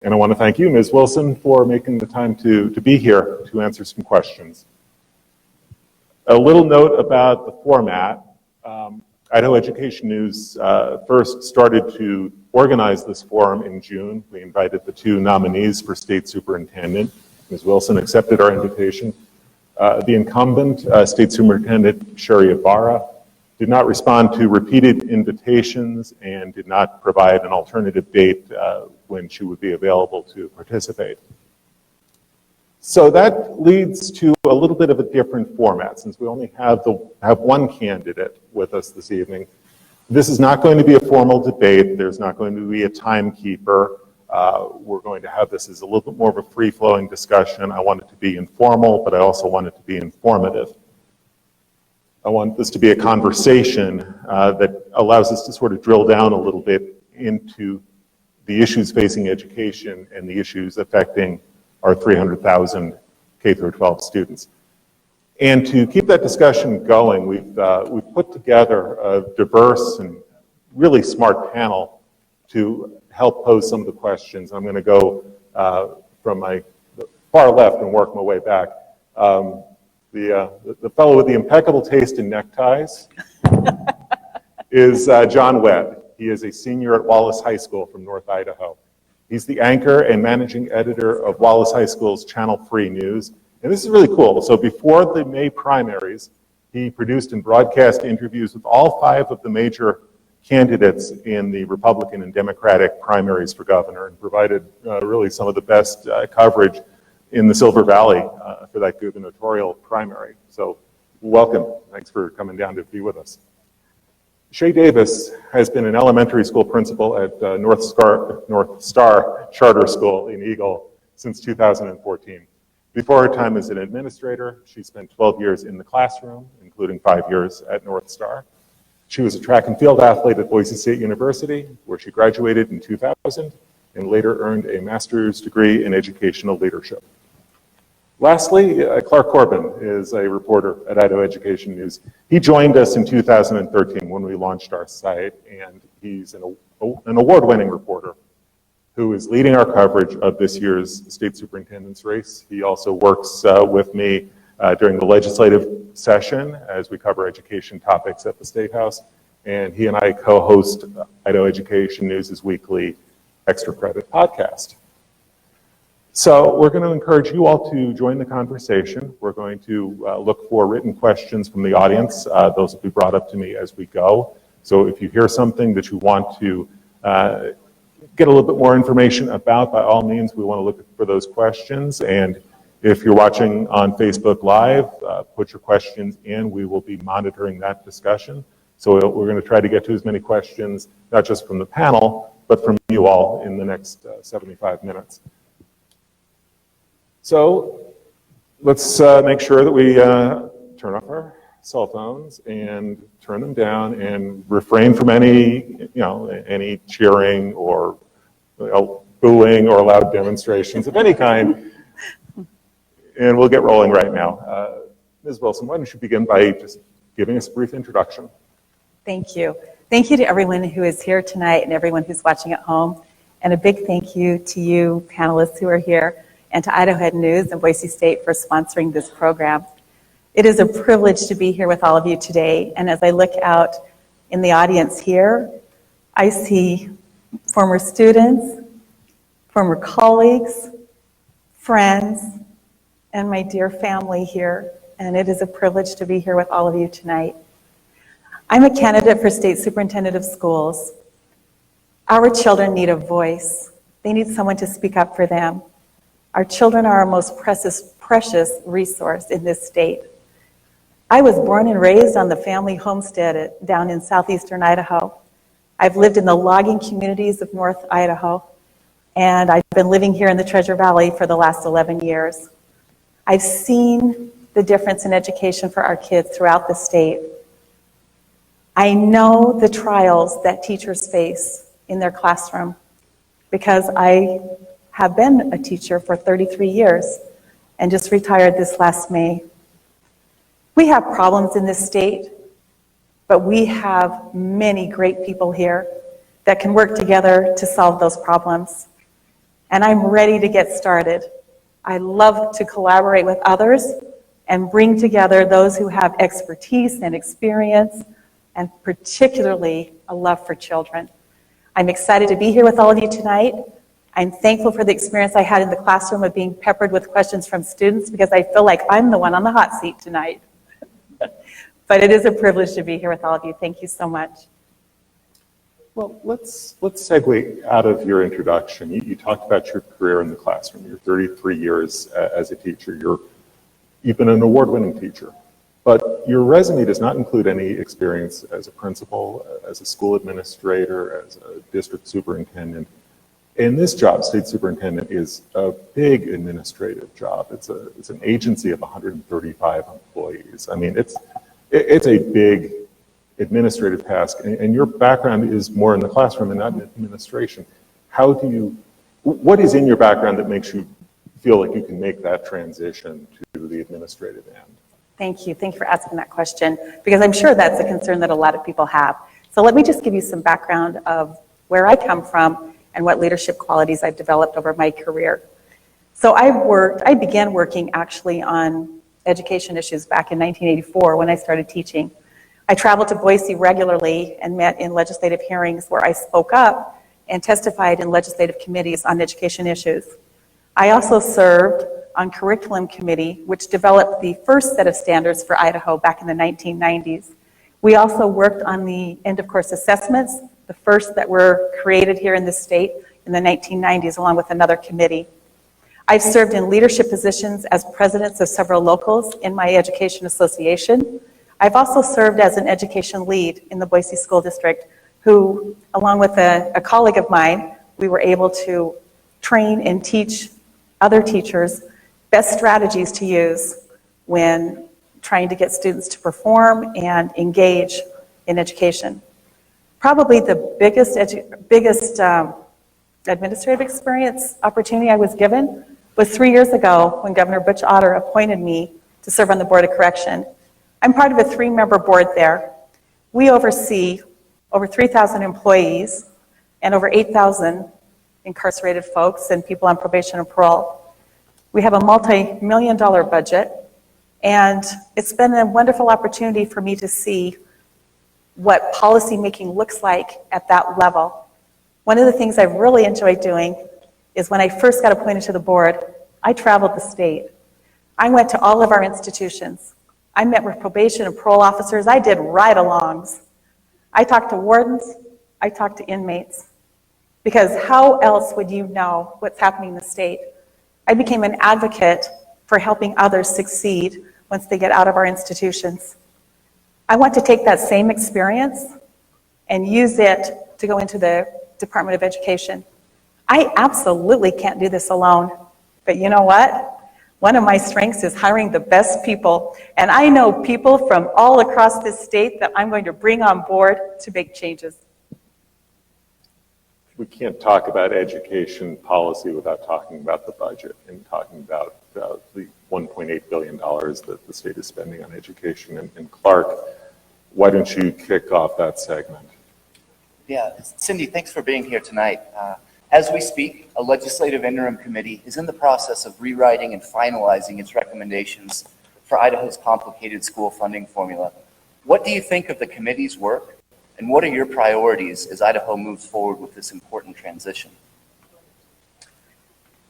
And I want to thank you, Ms. Wilson, for making the time to be here to answer some questions. A little note about the format. Idaho Education News first started to organize this forum in June. We invited the two nominees for state superintendent. Ms. Wilson accepted our invitation. The incumbent, State Superintendent Sherry Ibarra, did not respond to repeated invitations and did not provide an alternative date when she would be available to participate. So that leads to a little bit of a different format, since we only have one candidate with us this evening. This is not going to be a formal debate. There's not going to be a timekeeper. We're going to have this as a little bit more of a free-flowing discussion. I want it to be informal, but I also want it to be informative. I want this to be a conversation that allows us to sort of drill down a little bit into the issues facing education and the issues affecting our 300,000 K-12 students. And to keep that discussion going, we've put together a diverse and really smart panel to help pose some of the questions. I'm going to go from my far left and work my way back. The fellow with the impeccable taste in neckties is John Webb. He is a senior at Wallace High School from North Idaho. He's the anchor and managing editor of Wallace High School's Channel 3 News. And this is really cool. So before the May primaries, he produced and broadcast interviews with all 5 of the major candidates in the Republican and Democratic primaries for governor, and provided really some of the best coverage in the Silver Valley for that gubernatorial primary. So welcome. Thanks for coming down to be with us. Shay Davis has been an elementary school principal at North Star Charter School in Eagle since 2014. Before her time as an administrator, she spent 12 years in the classroom, including 5 years at North Star. She was a track and field athlete at Boise State University, where she graduated in 2000 and later earned a master's degree in educational leadership. Lastly, Clark Corbin is a reporter at Idaho Education News. He joined us in 2013 when we launched our site, and he's an award-winning reporter who is leading our coverage of this year's state superintendent's race. He also works with me during the legislative session as we cover education topics at the State House, and he and I co-host Idaho Education News' weekly Extra Credit podcast. So we're going to encourage you all to join the conversation. We're going to look for written questions from the audience. Those will be brought up to me as we go. So if you hear something that you want to get a little bit more information about, by all means, we want to look for those questions. And if you're watching on Facebook Live, put your questions in. We will be monitoring that discussion. So we're going to try to get to as many questions, not just from the panel, but from you all in the next 75 minutes. So let's make sure that we turn off our cell phones and turn them down and refrain from any cheering or booing or loud demonstrations of any kind. And we'll get rolling right now. Ms. Wilson, why don't you begin by just giving us a brief introduction? Thank you. Thank you to everyone who is here tonight and everyone who's watching at home. And a big thank you to you panelists who are here, and to Idaho News and Boise State for sponsoring this program. It is a privilege to be here with all of you today. And as I look out in the audience here, I see former students, former colleagues, friends, and my dear family here. And it is a privilege to be here with all of you tonight. I'm a candidate for State Superintendent of Schools. Our children need a voice. They need someone to speak up for them. Our children are our most precious resource in this state. I was born and raised on the family homestead down in southeastern Idaho. I've lived in the logging communities of North Idaho, and I've been living here in the Treasure Valley for the last 11 years. I've seen the difference in education for our kids throughout the state. I know the trials that teachers face in their classroom because I have been a teacher for 33 years and just retired this last May. We have problems in this state, but we have many great people here that can work together to solve those problems. and I'm ready to get started. I love to collaborate with others and bring together those who have expertise and experience, and particularly a love for children. I'm excited to be here with all of you tonight. I'm thankful for the experience I had in the classroom of being peppered with questions from students, because I feel like I'm the one on the hot seat tonight. But it is a privilege to be here with all of you. Thank you so much. Well, let's segue out of your introduction. You talked about your career in the classroom. You're 33 years as a teacher. You've been an award-winning teacher. But your resume does not include any experience as a principal, as a school administrator, as a district superintendent. And this job, state superintendent, is a big administrative job. It's an agency of 135 employees. I mean, it's a big administrative task, and your background is more in the classroom and not in administration. What is in your background that makes you feel like you can make that transition to the administrative end? Thank you. Thank you for asking that question, because I'm sure that's a concern that a lot of people have. So let me just give you some background of where I come from and what leadership qualities I've developed over my career. So I began working actually on education issues back in 1984 when I started teaching. I traveled to Boise regularly and met in legislative hearings where I spoke up and testified in legislative committees on education issues. I also served on curriculum committee, which developed the first set of standards for Idaho back in the 1990s. We also worked on the end of course assessments, the first that were created here in the state in the 1990s, along with another committee. I've served in leadership positions as presidents of several locals in my education association. I've also served as an education lead in the Boise School District, who, along with a colleague of mine, we were able to train and teach other teachers best strategies to use when trying to get students to perform and engage in education. Probably the biggest administrative experience opportunity I was given was 3 years ago when Governor Butch Otter appointed me to serve on the Board of Correction. I'm part of a 3-member board there. We oversee over 3,000 employees and over 8,000 incarcerated folks and people on probation and parole. We have a multi-million-dollar budget, and it's been a wonderful opportunity for me to see what policymaking looks like at that level. One of the things I've really enjoyed doing is when I first got appointed to the board, I traveled the state. I went to all of our institutions. I met with probation and parole officers. I did ride-alongs. I talked to wardens. I talked to inmates. Because how else would you know what's happening in the state? I became an advocate for helping others succeed once they get out of our institutions. I want to take that same experience and use it to go into the Department of Education. I absolutely can't do this alone, but you know what? One of my strengths is hiring the best people, and I know people from all across this state that I'm going to bring on board to make changes. We can't talk about education policy without talking about the budget and talking about the $1.8 billion that the state is spending on education. And Clark, why don't you kick off that segment? Yeah, Cindy, thanks for being here tonight. As we speak, a legislative interim committee is in the process of rewriting and finalizing its recommendations for Idaho's complicated school funding formula. What do you think of the committee's work, and what are your priorities as Idaho moves forward with this important transition?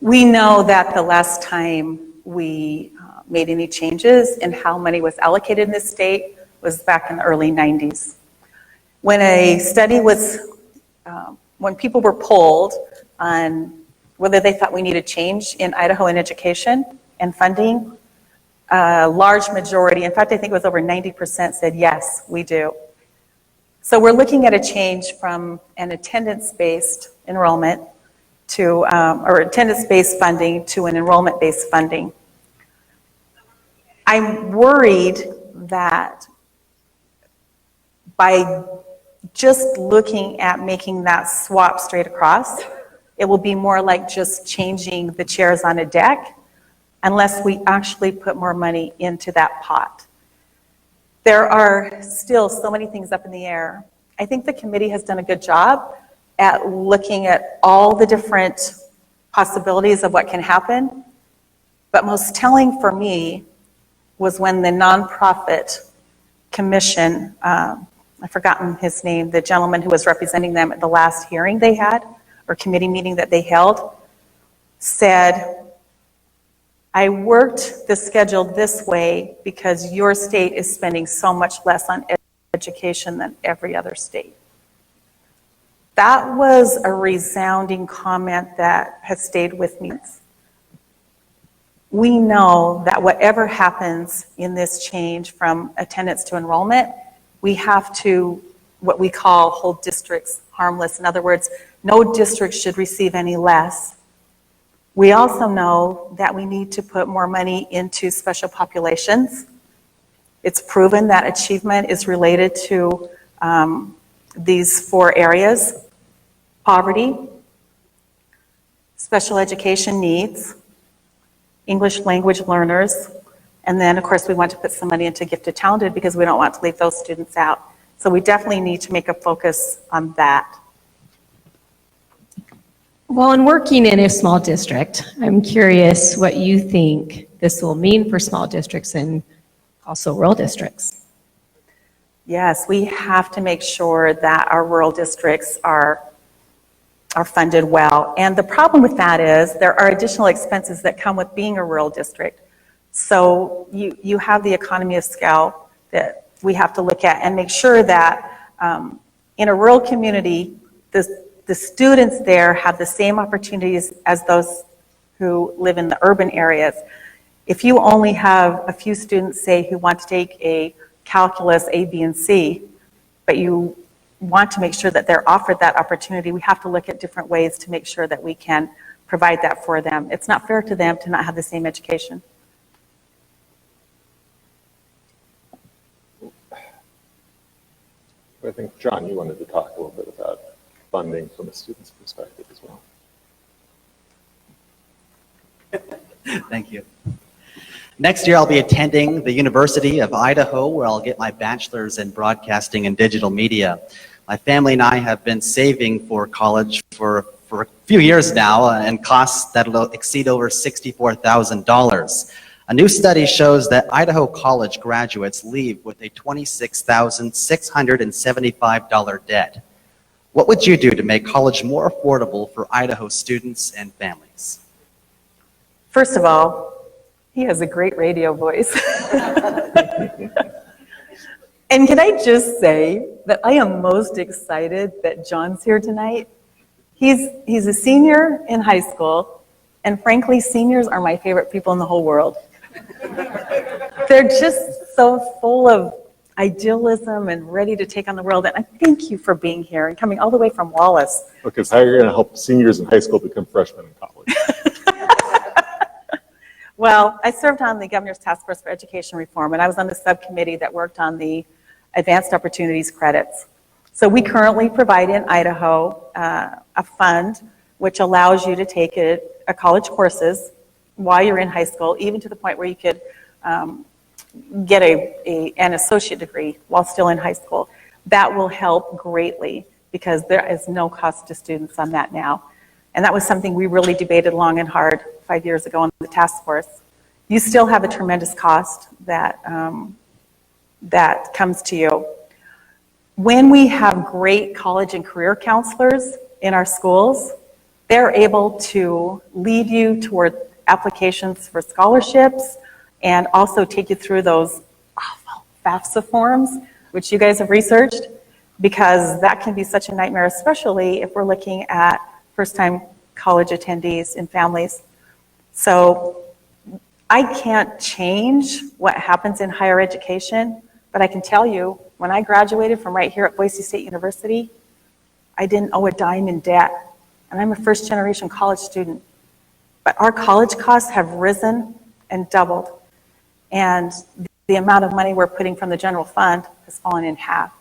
We know that the last time we made any changes in how money was allocated in this state was back in the early 90s. When a study was, when people were polled on whether they thought we needed change in Idaho in education and funding, a large majority, in fact, I think it was over 90% said, yes, we do. So we're looking at a change from an attendance-based enrollment to, or attendance-based funding to an enrollment-based funding. I'm worried that by just looking at making that swap straight across, it will be more like just changing the chairs on a deck unless we actually put more money into that pot. There are still so many things up in the air. I think the committee has done a good job at looking at all the different possibilities of what can happen. But most telling for me was when the nonprofit commission, I've forgotten his name, the gentleman who was representing them at the last hearing they had, or committee meeting that they held, said, I worked the schedule this way because your state is spending so much less on education than every other state. That was a resounding comment that has stayed with me. We know that whatever happens in this change from attendance to enrollment, we have to, what we call, hold districts harmless. In other words, no district should receive any less. We also know that we need to put more money into special populations. It's proven that achievement is related to these 4 areas: poverty, special education needs, English language learners, and then of course we want to put some money into gifted talented because we don't want to leave those students out. So we definitely need to make a focus on that. Well, in working in a small district, I'm curious what you think this will mean for small districts and also rural districts. Yes, we have to make sure that our rural districts are funded well. And the problem with that is there are additional expenses that come with being a rural district. So you have the economy of scale that we have to look at and make sure that in a rural community, the students there have the same opportunities as those who live in the urban areas. If you only have a few students, say, who want to take a calculus A, B, and C, but you want to make sure that they're offered that opportunity, we have to look at different ways to make sure that we can provide that for them. It's not fair to them to not have the same education. I think, John, you wanted to talk a little bit about funding from a student's perspective as well. Thank you. Next year, I'll be attending the University of Idaho, where I'll get my bachelor's in broadcasting and digital media. My family and I have been saving for college for a few years now, and costs that will exceed over $64,000. A new study shows that Idaho college graduates leave with a $26,675 debt. What would you do to make college more affordable for Idaho students and families? First of all, he has a great radio voice. And can I just say that I am most excited that John's here tonight. He's a senior in high school, and frankly, seniors are my favorite people in the whole world. They're just so full of idealism and ready to take on the world. And I thank you for being here and coming all the way from Wallace. Because how are you going to help seniors in high school become freshmen in college? Well, I served on the Governor's Task Force for Education Reform, and I was on the subcommittee that worked on the Advanced Opportunities Credits. So we currently provide in Idaho a fund which allows you to take a college courses while you're in high school, even to the point where you could get an associate degree while still in high school. That will help greatly because there is no cost to students on that now. And that was something we really debated long and hard 5 years ago on the task force. You still have a tremendous cost that comes to you. When we have great college and career counselors in our schools, they're able to lead you toward applications for scholarships and also take you through those awful FAFSA forms, which you guys have researched, because that can be such a nightmare, especially if we're looking at first-time college attendees and families. So I can't change what happens in higher education, but I can tell you, when I graduated from right here at Boise State University, I didn't owe a dime in debt, and I'm a first-generation college student. But our college costs have risen and doubled, and the amount of money we're putting from the general fund has fallen in half.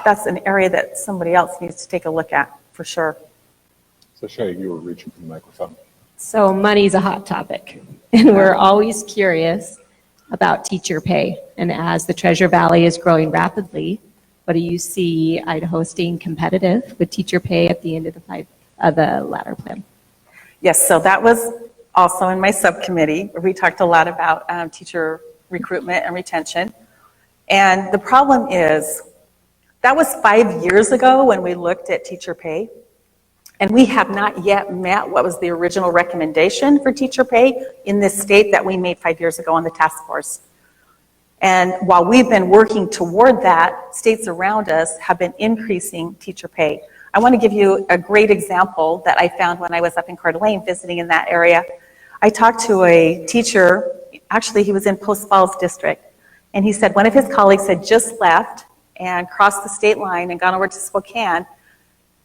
That's an area that somebody else needs to take a look at, for sure. So Shay, you were reaching for the microphone. So money's a hot topic, and we're always curious about teacher pay. And as the Treasure Valley is growing rapidly, what do you see Idaho staying competitive with teacher pay at the end of the ladder plan? Yes, so that was also in my subcommittee. We talked a lot about teacher recruitment and retention. And the problem is, that was 5 years ago when we looked at teacher pay. And we have not yet met what was the original recommendation for teacher pay in this state that we made 5 years ago on the task force. And while we've been working toward that, states around us have been increasing teacher pay. I want to give you a great example that I found when I was up in Coeur d'Alene visiting in that area. I talked to a teacher, actually he was in Post Falls District, and he said one of his colleagues had just left and crossed the state line and gone over to Spokane.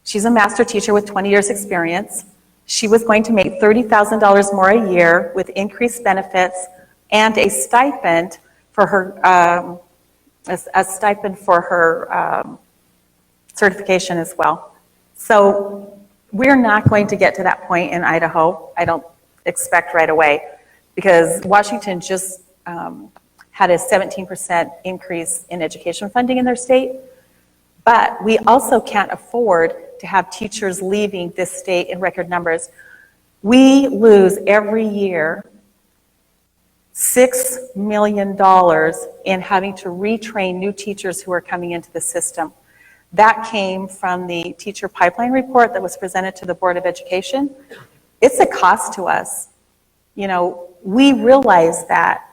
She's a master teacher with 20 years experience. She was going to make $30,000 more a year with increased benefits and a stipend for her, certification as well. So we're not going to get to that point in Idaho. I don't expect right away, because Washington just had a 17% increase in education funding in their state. But we also can't afford to have teachers leaving this state in record numbers. We lose every year $6 million in having to retrain new teachers who are coming into the system. That came from the teacher pipeline report that was presented to the Board of Education. It's a cost to us. You know, we realize that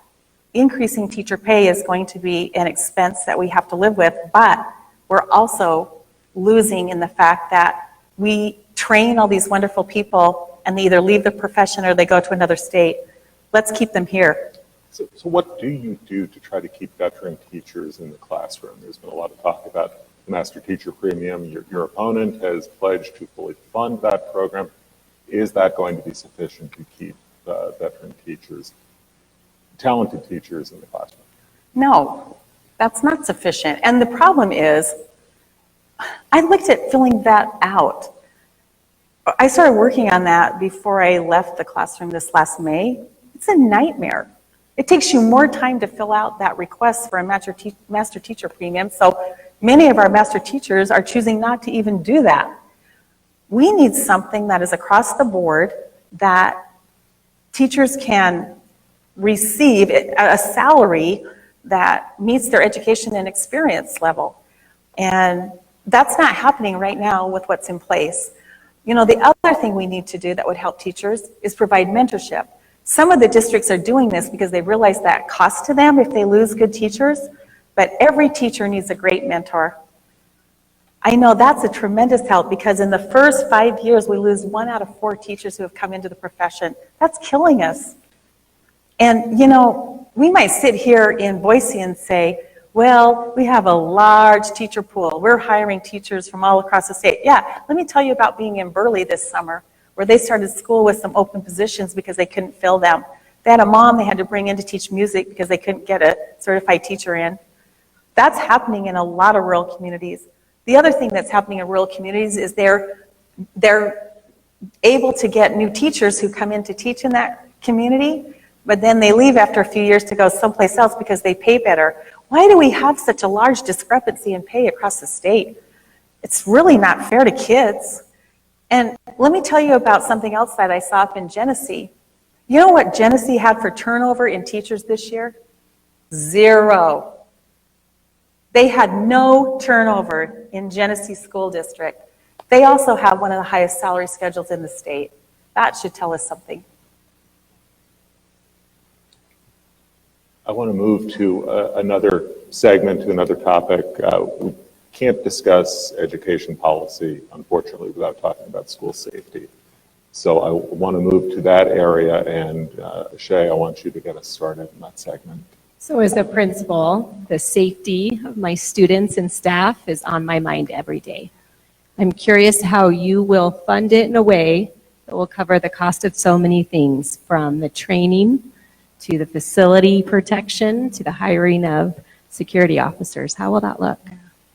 increasing teacher pay is going to be an expense that we have to live with, but we're also losing in the fact that we train all these wonderful people and they either leave the profession or they go to another state. Let's keep them here. So what do you do to try to keep veteran teachers in the classroom? There's been a lot of talk about the master teacher premium. Your opponent has pledged to fully fund that program. Is that going to be sufficient to keep veteran teachers, talented teachers in the classroom? No, that's not sufficient. And the problem is, I looked at filling that out. I started working on that before I left the classroom this last May. It's a nightmare. It takes you more time to fill out that request for a master teacher premium, so many of our master teachers are choosing not to even do that. We need something that is across the board that teachers can receive a salary that meets their education and experience level. And that's not happening right now with what's in place. You know, the other thing we need to do that would help teachers is provide mentorship. Some of the districts are doing this because they realize that cost to them if they lose good teachers, but every teacher needs a great mentor. I know that's a tremendous help, because in the first 5 years, we lose 1 out of 4 teachers who have come into the profession. That's killing us. And, you know, we might sit here in Boise and say, well, we have a large teacher pool. We're hiring teachers from all across the state. Yeah, let me tell you about being in Burley this summer, where they started school with some open positions because they couldn't fill them. They had a mom they had to bring in to teach music because they couldn't get a certified teacher in. That's happening in a lot of rural communities. The other thing that's happening in rural communities is they're able to get new teachers who come in to teach in that community, but then they leave after a few years to go someplace else because they pay better. Why do we have such a large discrepancy in pay across the state? It's really not fair to kids. And let me tell you about something else that I saw up in Genesee. You know what Genesee had for turnover in teachers this year? 0. They had no turnover in Genesee School District. They also have one of the highest salary schedules in the state. That should tell us something. I want to move to another segment, to another topic. We can't discuss education policy, unfortunately, without talking about school safety. So I want to move to that area, and Shay, I want you to get us started in that segment. So as a principal, the safety of my students and staff is on my mind every day. I'm curious how you will fund it in a way that will cover the cost of so many things, from the training to the facility protection to the hiring of security officers. How will that look?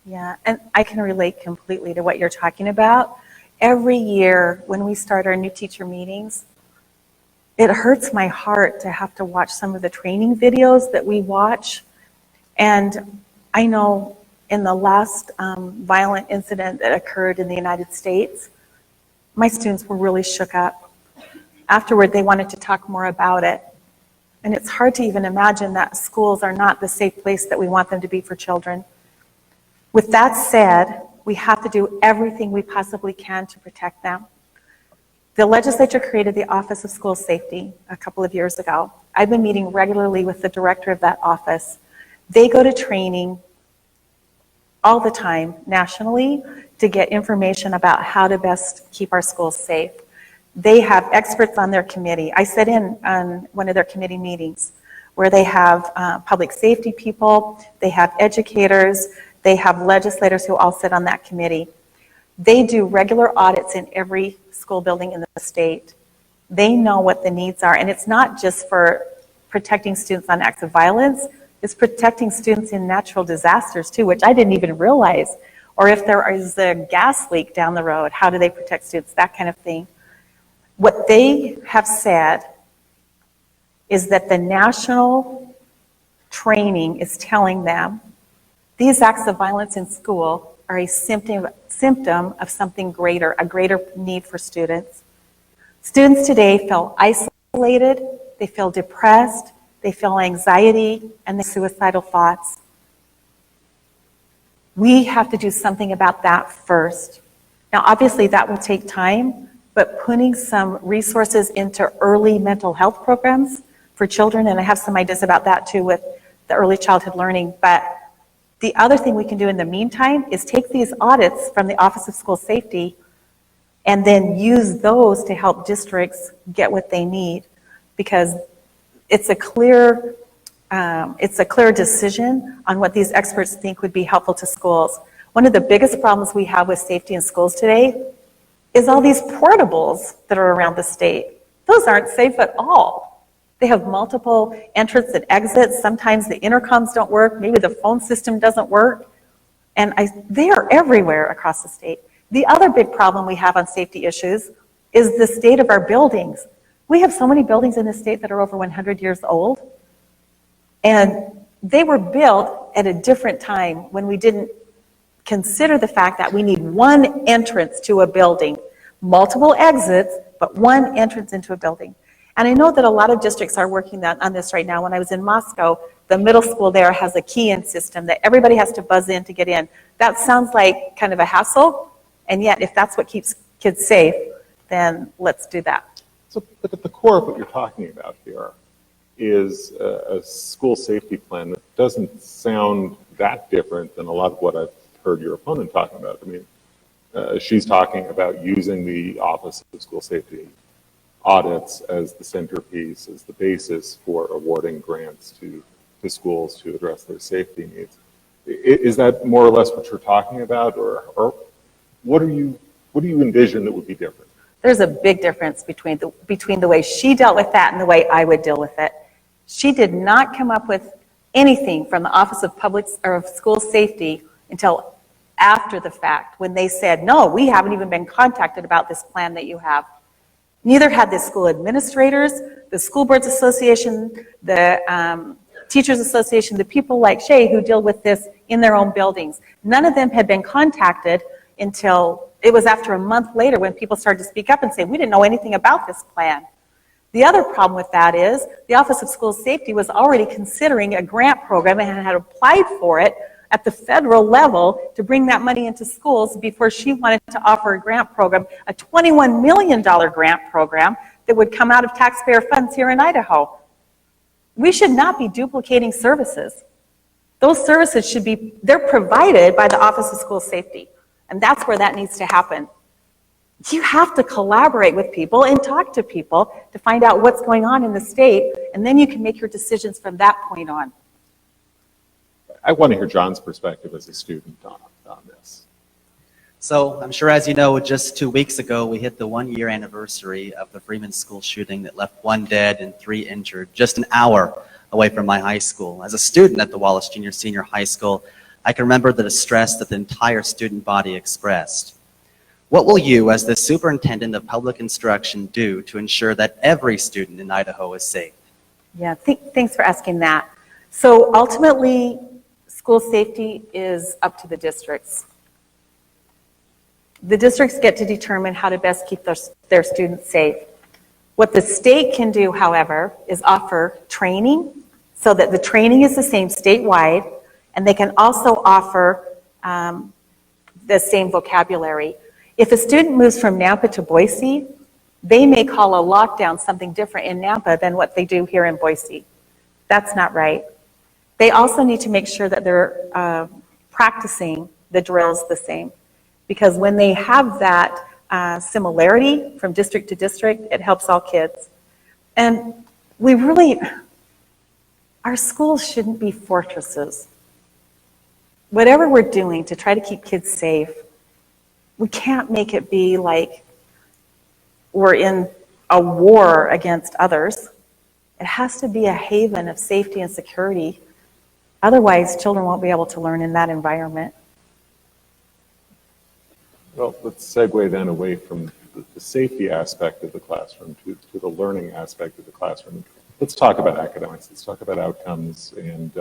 Yeah, and I can relate completely to what you're talking about. Every year when we start our new teacher meetings, it hurts my heart to have to watch some of the training videos that we watch. And I know in the last violent incident that occurred in the United States, my students were really shook up. afterward they wanted to talk more about it. And it's hard to even imagine that schools are not the safe place that we want them to be for children. With that said, we have to do everything we possibly can to protect them. The legislature created the Office of School Safety a couple of years ago. I've been meeting regularly with the director of that office. They go to training all the time nationally to get information about how to best keep our schools safe. They have experts on their committee. I sat in on one of their committee meetings where they have public safety people, they have educators, they have legislators who all sit on that committee. They do regular audits in every school building in the state. They know what the needs are, and it's not just for protecting students on acts of violence, it's protecting students in natural disasters too, which I didn't even realize. Or if there is a gas leak down the road, how do they protect students, that kind of thing. What they have said is that the national training is telling them these acts of violence in school are a symptom of something greater, a greater need for students. Students today feel isolated, they feel depressed, they feel anxiety, and they suicidal thoughts. We have to do something about that first. Now, obviously, that will take time, but putting some resources into early mental health programs for children, and I have some ideas about that too with the early childhood learning, but the other thing we can do in the meantime is take these audits from the Office of School Safety and then use those to help districts get what they need, because it's a clear decision on what these experts think would be helpful to schools. One of the biggest problems we have with safety in schools today is all these portables that are around the state. Those aren't safe at all. They have multiple entrance and exits. Sometimes the intercoms don't work. Maybe the phone system doesn't work. And they are everywhere across the state. The other big problem we have on safety issues is the state of our buildings. We have so many buildings in the state that are over 100 years old. And they were built at a different time when we didn't consider the fact that we need one entrance to a building, multiple exits, but one entrance into a building. And I know that a lot of districts are working on this right now. When I was in Moscow, the middle school there has a key-in system that everybody has to buzz in to get in. That sounds like kind of a hassle, and yet if that's what keeps kids safe, then let's do that. So, but at the core of what you're talking about here is a school safety plan that doesn't sound that different than a lot of what I've heard your opponent talking about. I mean, she's talking about using the Office of School Safety audits as the centerpiece, as the basis for awarding grants to schools to address their safety needs. Is that more or less what you're talking about, or what do you envision that would be different? There's a big difference between the way she dealt with that and the way I would deal with it. She did not come up with anything from the Office of School Safety until after the fact, when they said, no, we haven't even been contacted about this plan that you have. Neither had the school administrators, the School Boards Association, the Teachers Association, the people like Shay who deal with this in their own buildings. None of them had been contacted until it was after a month later when people started to speak up and say, we didn't know anything about this plan. The other problem with that is the Office of School Safety was already considering a grant program and had applied for it at the federal level to bring that money into schools before she wanted to offer a grant program, a $21 million grant program that would come out of taxpayer funds here in Idaho. We should not be duplicating services. Those services they're provided by the Office of School Safety, and that's where that needs to happen. You have to collaborate with people and talk to people to find out what's going on in the state, and then you can make your decisions from that point on. I want to hear John's perspective as a student on this. So I'm sure, as you know, just 2 weeks ago, we hit the 1-year anniversary of the Freeman School shooting that left 1 dead and 3 injured, just an hour away from my high school. As a student at the Wallace Junior Senior High School, I can remember the distress that the entire student body expressed. What will you, as the superintendent of public instruction, do to ensure that every student in Idaho is safe? Yeah, thanks for asking that. So ultimately, school safety is up to the districts. The districts get to determine how to best keep their students safe. What the state can do, however, is offer training so that the training is the same statewide, and they can also offer the same vocabulary. If a student moves from Nampa to Boise, they may call a lockdown something different in Nampa than what they do here in Boise. That's not right. They also need to make sure that they're practicing the drills the same, because when they have that similarity from district to district, it helps all kids. And our schools shouldn't be fortresses. Whatever we're doing to try to keep kids safe, we can't make it be like we're in a war against others. It has to be a haven of safety and security. Otherwise, children won't be able to learn in that environment. Well, let's segue then away from the safety aspect of the classroom to the learning aspect of the classroom. Let's talk about academics. Let's talk about outcomes. And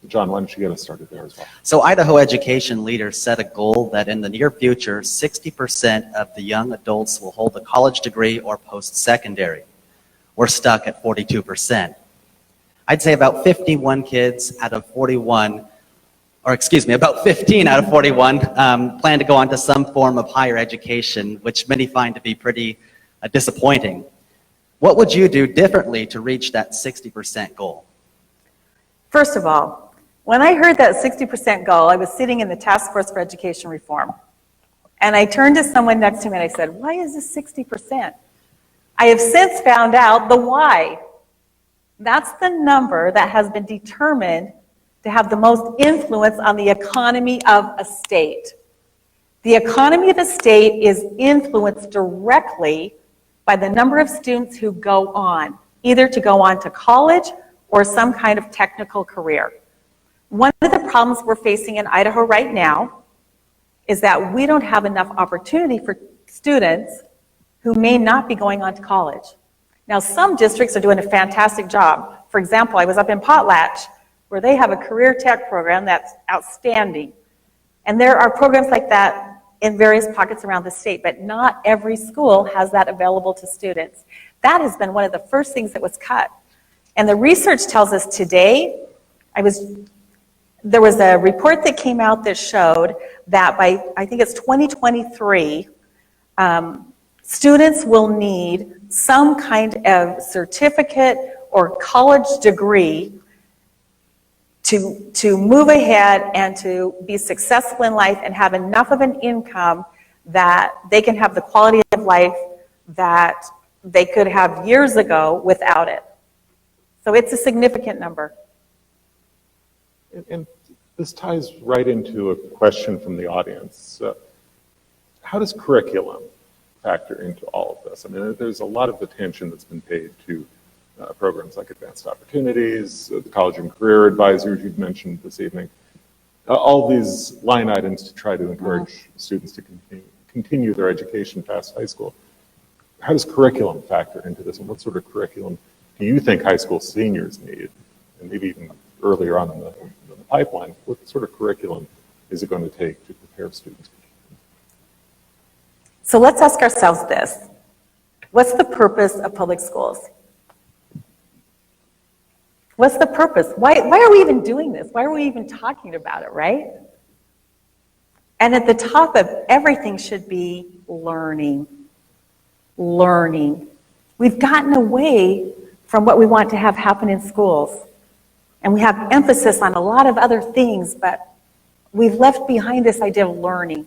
John, why don't you get us started there as well? So Idaho education leaders set a goal that in the near future, 60% of the young adults will hold a college degree or post-secondary. We're stuck at 42%. I'd say about 51 kids out of 41, or excuse me, about 15 out of 41 plan to go on to some form of higher education, which many find to be pretty disappointing. What would you do differently to reach that 60% goal? First of all, when I heard that 60% goal, I was sitting in the Task Force for Education Reform. And I turned to someone next to me and I said, why is this 60%? I have since found out the why. That's the number that has been determined to have the most influence on the economy of a state. The economy of a state is influenced directly by the number of students who go on, either to go on to college or some kind of technical career. One of the problems we're facing in Idaho right now is that we don't have enough opportunity for students who may not be going on to college. Now, some districts are doing a fantastic job. For example, I was up in Potlatch, where they have a career tech program that's outstanding. And there are programs like that in various pockets around the state, but not every school has that available to students. That has been one of the first things that was cut. And the research tells us today, there was a report that came out that showed that by, I think it's 2023, students will need some kind of certificate or college degree to move ahead and to be successful in life and have enough of an income that they can have the quality of life that they could have years ago without it. So it's a significant number. And this ties right into a question from the audience. How does curriculum factor into all of this? I mean, there's a lot of attention that's been paid to programs like Advanced Opportunities, the College and Career Advisors you've mentioned this evening, all these line items to try to encourage students to continue their education past high school. How does curriculum factor into this, and what sort of curriculum do you think high school seniors need, and maybe even earlier on in the pipeline? What sort of curriculum is it going to take to prepare students? So let's ask ourselves this. What's the purpose of public schools? What's the purpose? Why are we even doing this? Why are we even talking about it, right? And at the top of everything should be learning. Learning. We've gotten away from what we want to have happen in schools. And we have emphasis on a lot of other things, but we've left behind this idea of learning.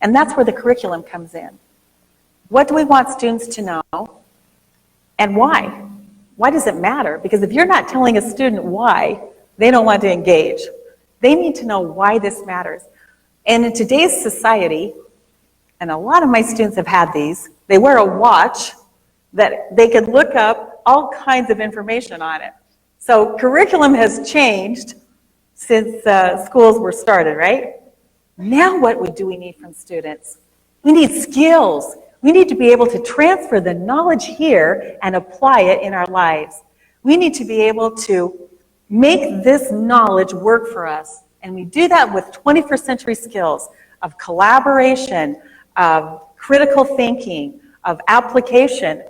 And that's where the curriculum comes in. What do we want students to know? And why? Why does it matter? Because if you're not telling a student why, they don't want to engage. They need to know why this matters. And in today's society, and a lot of my students have had these, they wear a watch that they can look up all kinds of information on it. So curriculum has changed since schools were started, right? Now what do we need from students? We need skills. We need to be able to transfer the knowledge here and apply it in our lives. We need to be able to make this knowledge work for us. And we do that with 21st century skills of collaboration, of critical thinking, of application.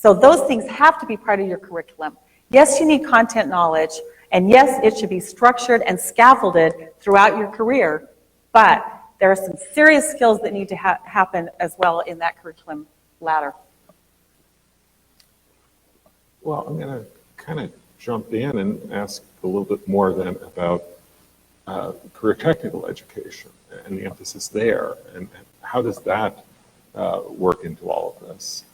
So those things have to be part of your curriculum. Yes, you need content knowledge, and yes, it should be structured and scaffolded throughout your career, but there are some serious skills that need to happen as well in that curriculum ladder. Well, I'm going to kind of jump in and ask a little bit more then about career technical education and the emphasis there, and how does that work into all of this?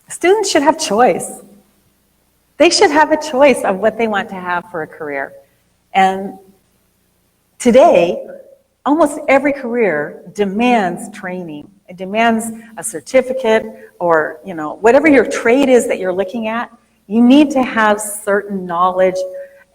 Students should have choice. They should have a choice of what they want to have for a career. And today, almost every career demands training. It demands a certificate or, whatever your trade is that you're looking at, you need to have certain knowledge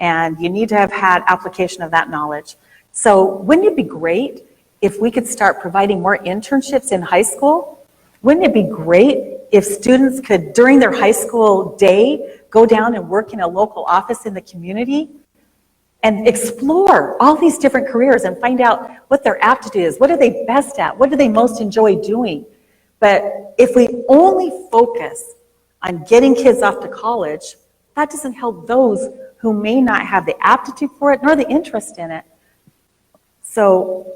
and you need to have had application of that knowledge. So wouldn't it be great if we could start providing more internships in high school? Wouldn't it be great if students could, during their high school day, go down and work in a local office in the community and explore all these different careers and find out what their aptitude is, what are they best at, what do they most enjoy doing? But if we only focus on getting kids off to college, that doesn't help those who may not have the aptitude for it nor the interest in it. So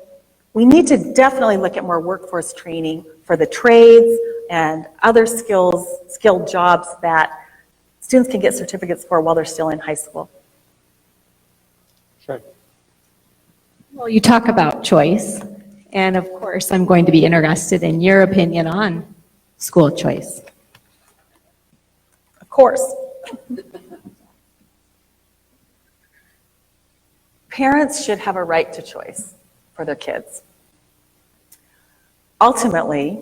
we need to definitely look at more workforce training for the trades and other skilled jobs that students can get certificates for while they're still in high school. Sure. Well, you talk about choice, and of course, I'm going to be interested in your opinion on school choice. Of course. Parents should have a right to choice for their kids. Ultimately,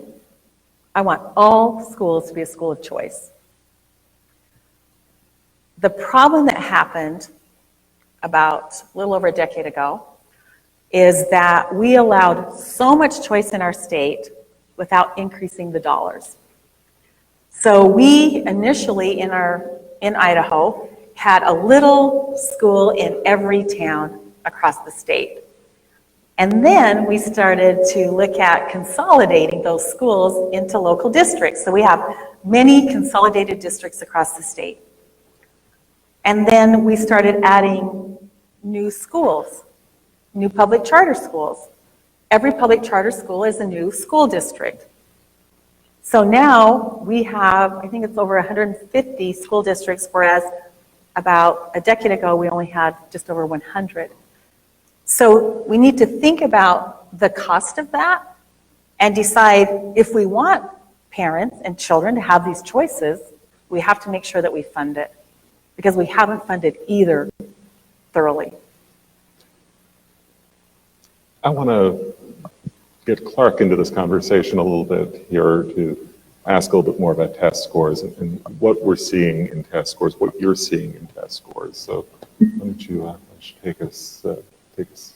I want all schools to be a school of choice. The problem that happened about a little over a decade ago is that we allowed so much choice in our state without increasing the dollars. So we initially in Idaho had a little school in every town across the state. And then we started to look at consolidating those schools into local districts. So we have many consolidated districts across the state. And then we started adding new schools, new public charter schools. Every public charter school is a new school district. So now we have, I think it's over 150 school districts, whereas about a decade ago we only had just over 100. So we need to think about the cost of that and decide if we want parents and children to have these choices, we have to make sure that we fund it, because we haven't funded either thoroughly. I want to get Clark into this conversation a little bit here to ask a little bit more about test scores and what we're seeing in test scores, what you're seeing in test scores. So why don't you take us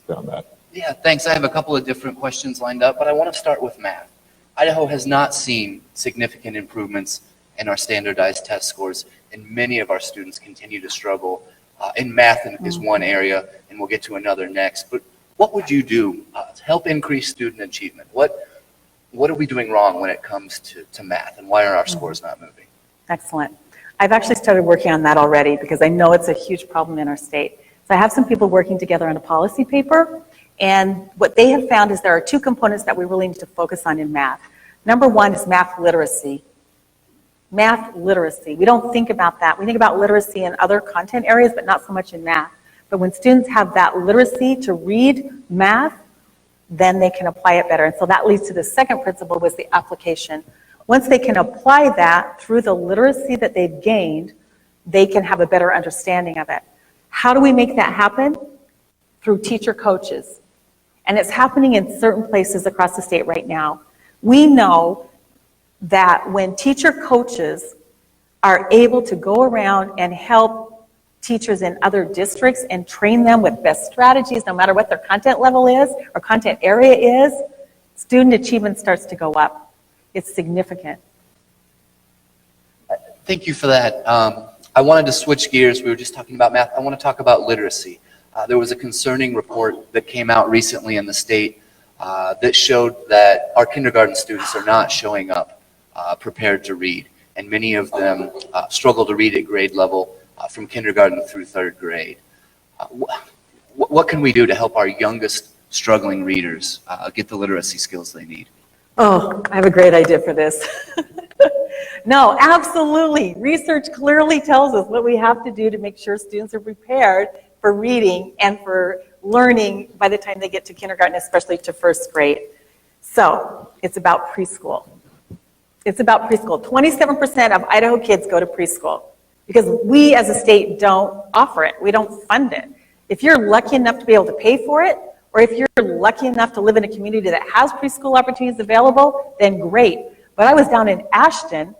down that. Yeah, thanks. I have a couple of different questions lined up, but I want to start with math. Idaho has not seen significant improvements in our standardized test scores, and many of our students continue to struggle. In math is one area, and we'll get to another next. But what would you do to help increase student achievement? What are we doing wrong when it comes to math, and why are our scores not moving? Excellent. I've actually started working on that already because I know it's a huge problem in our state. So I have some people working together on a policy paper, and what they have found is there are two components that we really need to focus on in math. Number one is math literacy. Math literacy. We don't think about that. We think about literacy in other content areas, but not so much in math. But when students have that literacy to read math, then they can apply it better. And so that leads to the second principle, was the application. Once they can apply that through the literacy that they've gained, they can have a better understanding of it. How do we make that happen? Through teacher coaches. And it's happening in certain places across the state right now. We know that when teacher coaches are able to go around and help teachers in other districts and train them with best strategies, no matter what their content level is or content area is, student achievement starts to go up. It's significant. Thank you for that. I wanted to switch gears. We were just talking about math. I want to talk about literacy. There was a concerning report that came out recently in the state that showed that our kindergarten students are not showing up prepared to read. and many of them struggle to read at grade level from kindergarten through third grade. What can we do to help our youngest struggling readers get the literacy skills they need? Oh, I have a great idea for this. No, absolutely. Research clearly tells us what we have to do to make sure students are prepared for reading and for learning by the time they get to kindergarten, especially to first grade. So it's about preschool. It's about preschool. 27% of Idaho kids go to preschool because we as a state don't offer it. We don't fund it. If you're lucky enough to be able to pay for it, or if you're lucky enough to live in a community that has preschool opportunities available, then great. But I was down in Ashton,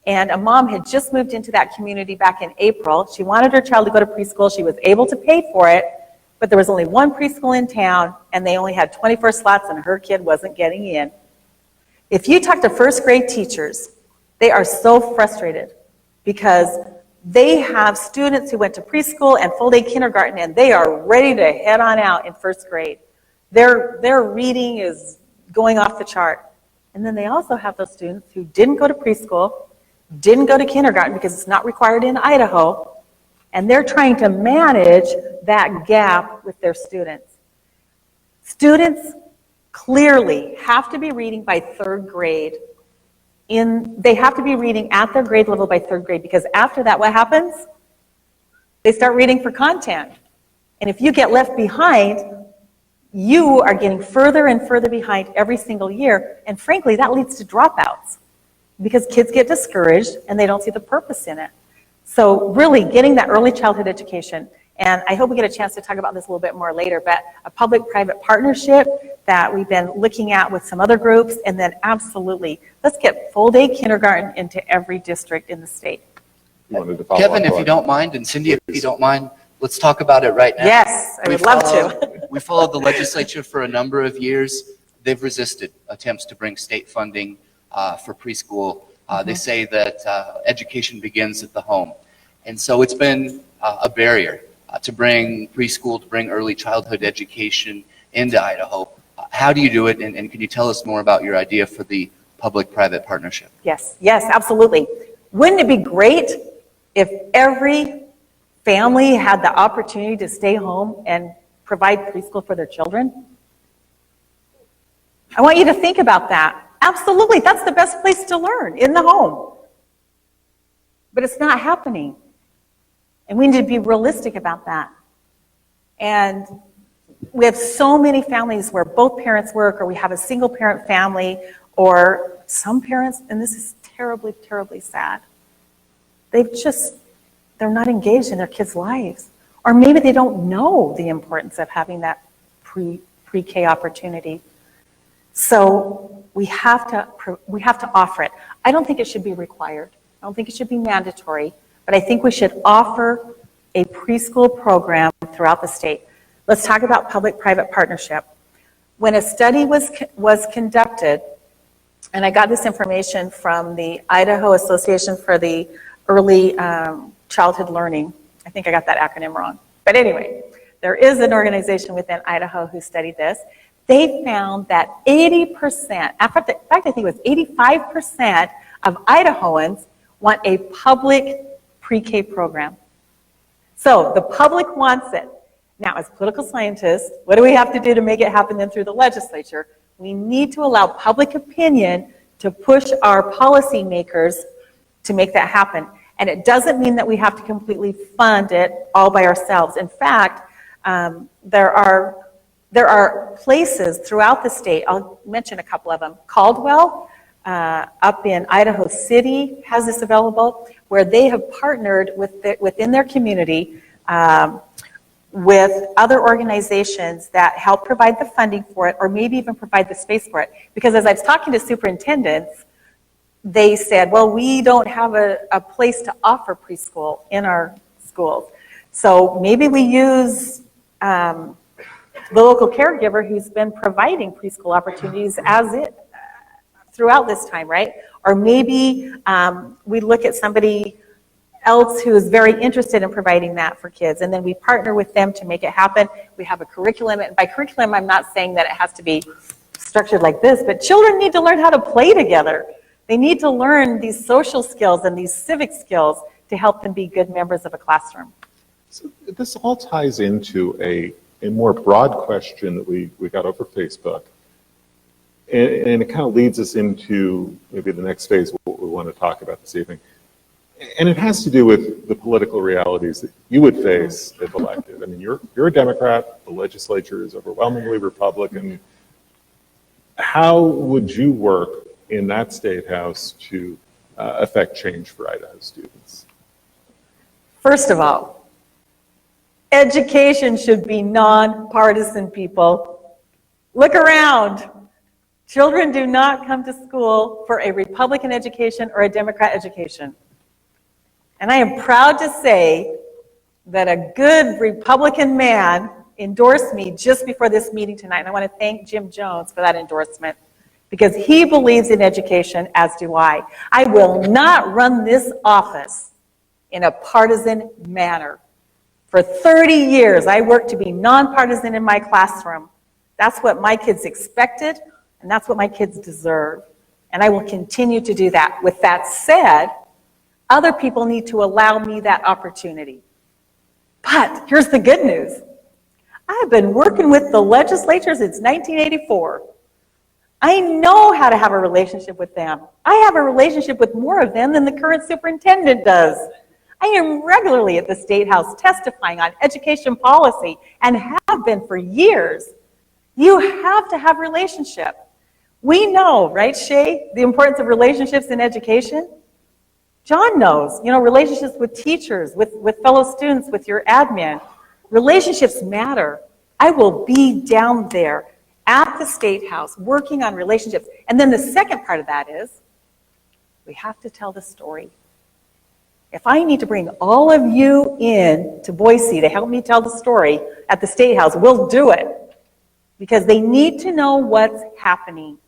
and a mom had just moved into that community back in April. She wanted her child to go to preschool. She was able to pay for it, but there was only one preschool in town, and they only had 24 slots, and her kid wasn't getting in. If you talk to first grade teachers, they are so frustrated because they have students who went to preschool and full-day kindergarten, and they are ready to head on out in first grade. Their reading is going off the chart. And then they also have those students who didn't go to preschool, didn't go to kindergarten because it's not required in Idaho, and they're trying to manage that gap with their students. Students clearly have to be reading by third grade. They have to be reading at their grade level by third grade, because after that, what happens? They start reading for content. And if you get left behind, you are getting further and further behind every single year. And frankly, that leads to dropouts because kids get discouraged and they don't see the purpose in it. So really getting that early childhood education, and I hope we get a chance to talk about this a little bit more later, but a public-private partnership that we've been looking at with some other groups, and then absolutely, let's get full-day kindergarten into every district in the state. You wanted to follow Kevin, up if you on- don't mind, and Cindy, if you don't mind, let's talk about it right now. Yes, I would love to. We followed the legislature for a number of years. They've resisted attempts to bring state funding for preschool. They say that education begins at the home. And so it's been a barrier to bring preschool, to bring early childhood education into Idaho. How do you do it, and can you tell us more about your idea for the public-private partnership? Yes, absolutely. Wouldn't it be great if every family had the opportunity to stay home and provide preschool for their children? I want you to think about that. Absolutely, that's the best place to learn, in the home. But it's not happening. And we need to be realistic about that. And we have so many families where both parents work, or we have a single parent family, or some parents, and this is terribly, terribly sad, they're not engaged in their kids' lives. Or maybe they don't know the importance of having that pre-K opportunity. So we have to offer it. I don't think it should be required. I don't think it should be mandatory, but I think we should offer a preschool program throughout the state. Let's talk about public-private partnership. When a study was conducted, and I got this information from the Idaho Association for the Early Childhood Learning. I think I got that acronym wrong. But anyway, there is an organization within Idaho who studied this. They found that 80%, in fact, I think it was 85% of Idahoans want a public pre-K program. So the public wants it. Now, as political scientists, what do we have to do to make it happen then through the legislature? We need to allow public opinion to push our policymakers to make that happen. And it doesn't mean that we have to completely fund it all by ourselves. In fact, there are places throughout the state, I'll mention a couple of them. Caldwell, up in Idaho City, has this available, where they have partnered within their community with other organizations that help provide the funding for it, or maybe even provide the space for it. Because as I was talking to superintendents, they said, well, we don't have a place to offer preschool in our schools. So maybe we use the local caregiver who's been providing preschool opportunities throughout this time, right? Or maybe we look at somebody else who is very interested in providing that for kids, and then we partner with them to make it happen. We have a curriculum, and by curriculum, I'm not saying that it has to be structured like this, but children need to learn how to play together. They need to learn these social skills and these civic skills to help them be good members of a classroom. So this all ties into a more broad question that we got over Facebook. And it kind of leads us into maybe the next phase of what we want to talk about this evening. And it has to do with the political realities that you would face if elected. I mean, you're a Democrat, the legislature is overwhelmingly Republican. How would you work in that state house to affect change for Idaho students? First of all, education should be nonpartisan, people. Look around. Children do not come to school for a Republican education or a Democrat education. And I am proud to say that a good Republican man endorsed me just before this meeting tonight. And I want to thank Jim Jones for that endorsement, because he believes in education, as do I. I will not run this office in a partisan manner. For 30 years, I worked to be nonpartisan in my classroom. That's what my kids expected, and that's what my kids deserve. And I will continue to do that. With that said, other people need to allow me that opportunity. But here's the good news. I've been working with the legislature since 1984. I know how to have a relationship with them. I have a relationship with more of them than the current superintendent does. I am regularly at the State House testifying on education policy and have been for years. You have to have relationship. We know, right, Shay, the importance of relationships in education? John knows, relationships with teachers, with fellow students, with your admin. Relationships matter. I will be down there at the State House working on relationships. And then the second part of that is we have to tell the story. If I need to bring all of you in to Boise to help me tell the story at the State House, we'll do it. Because they need to know what's happening.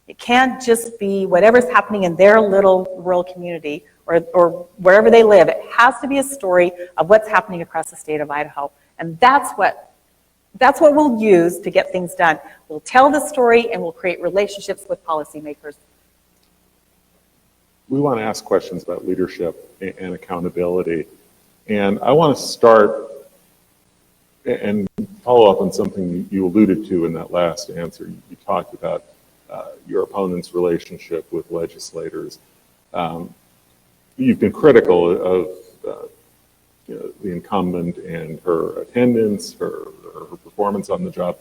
It can't just be whatever's happening in their little rural community or wherever they live. It has to be a story of what's happening across the state of Idaho. And that's what we'll use to get things done. We'll tell the story and we'll create relationships with policymakers. We want to ask questions about leadership and accountability. And I want to start and follow up on something you alluded to in that last answer. You talked about your opponent's relationship with legislators. You've been critical of the incumbent and her attendance, her performance on the job.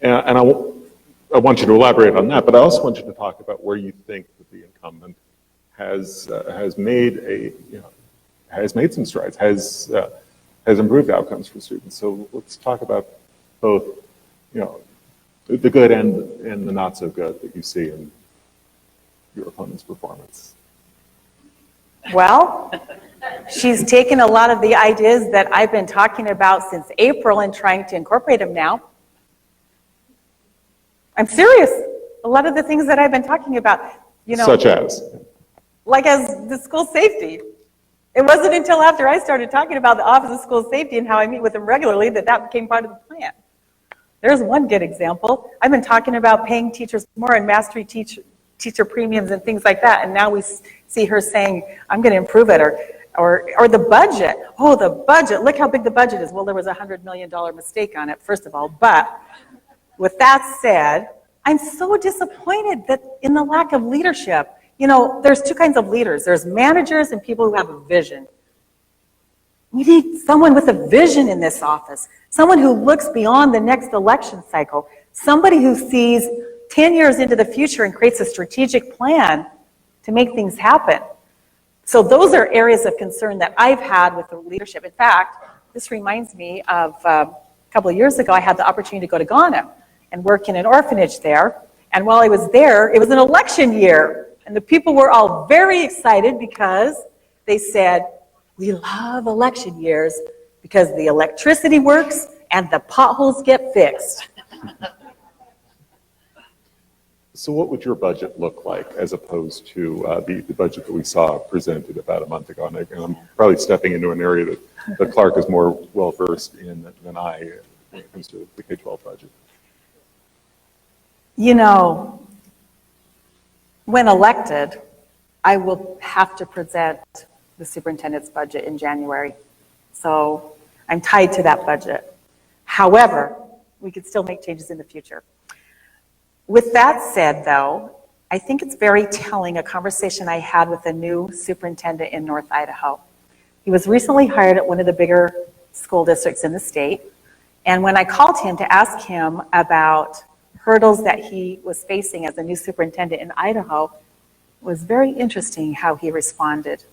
And I want you to elaborate on that, but I also want you to talk about where you think that the incumbent has made some strides, has improved outcomes for students. So let's talk about both, the good and the not so good that you see in your opponent's performance. Well, she's taken a lot of the ideas that I've been talking about since April and trying to incorporate them now. I'm serious. A lot of the things that I've been talking about, Such as? Like as the school safety. It wasn't until after I started talking about the Office of School Safety and how I meet with them regularly that became part of the plan. There's one good example. I've been talking about paying teachers more and mastery teacher premiums and things like that, and now we see her saying, I'm going to improve it, or the budget. Oh, the budget, look how big the budget is. Well, there was a $100 million mistake on it, first of all, but with that said, I'm so disappointed that in the lack of leadership. There's two kinds of leaders. There's managers and people who have a vision. We need someone with a vision in this office, someone who looks beyond the next election cycle, somebody who sees 10 years into the future and creates a strategic plan to make things happen. So those are areas of concern that I've had with the leadership. In fact, this reminds me of a couple of years ago, I had the opportunity to go to Ghana and work in an orphanage there. And while I was there, it was an election year. And the people were all very excited because they said, we love election years because the electricity works and the potholes get fixed. So what would your budget look like as opposed to the budget that we saw presented about a month ago? And I'm probably stepping into an area that Clark is more well-versed in than I when it comes to the K-12 budget. When elected, I will have to present the superintendent's budget in January. So I'm tied to that budget. However, we could still make changes in the future. With that said, though, I think it's very telling, a conversation I had with a new superintendent in North Idaho. He was recently hired at one of the bigger school districts in the state. And when I called him to ask him about hurdles that he was facing as a new superintendent in Idaho, it was very interesting how he responded.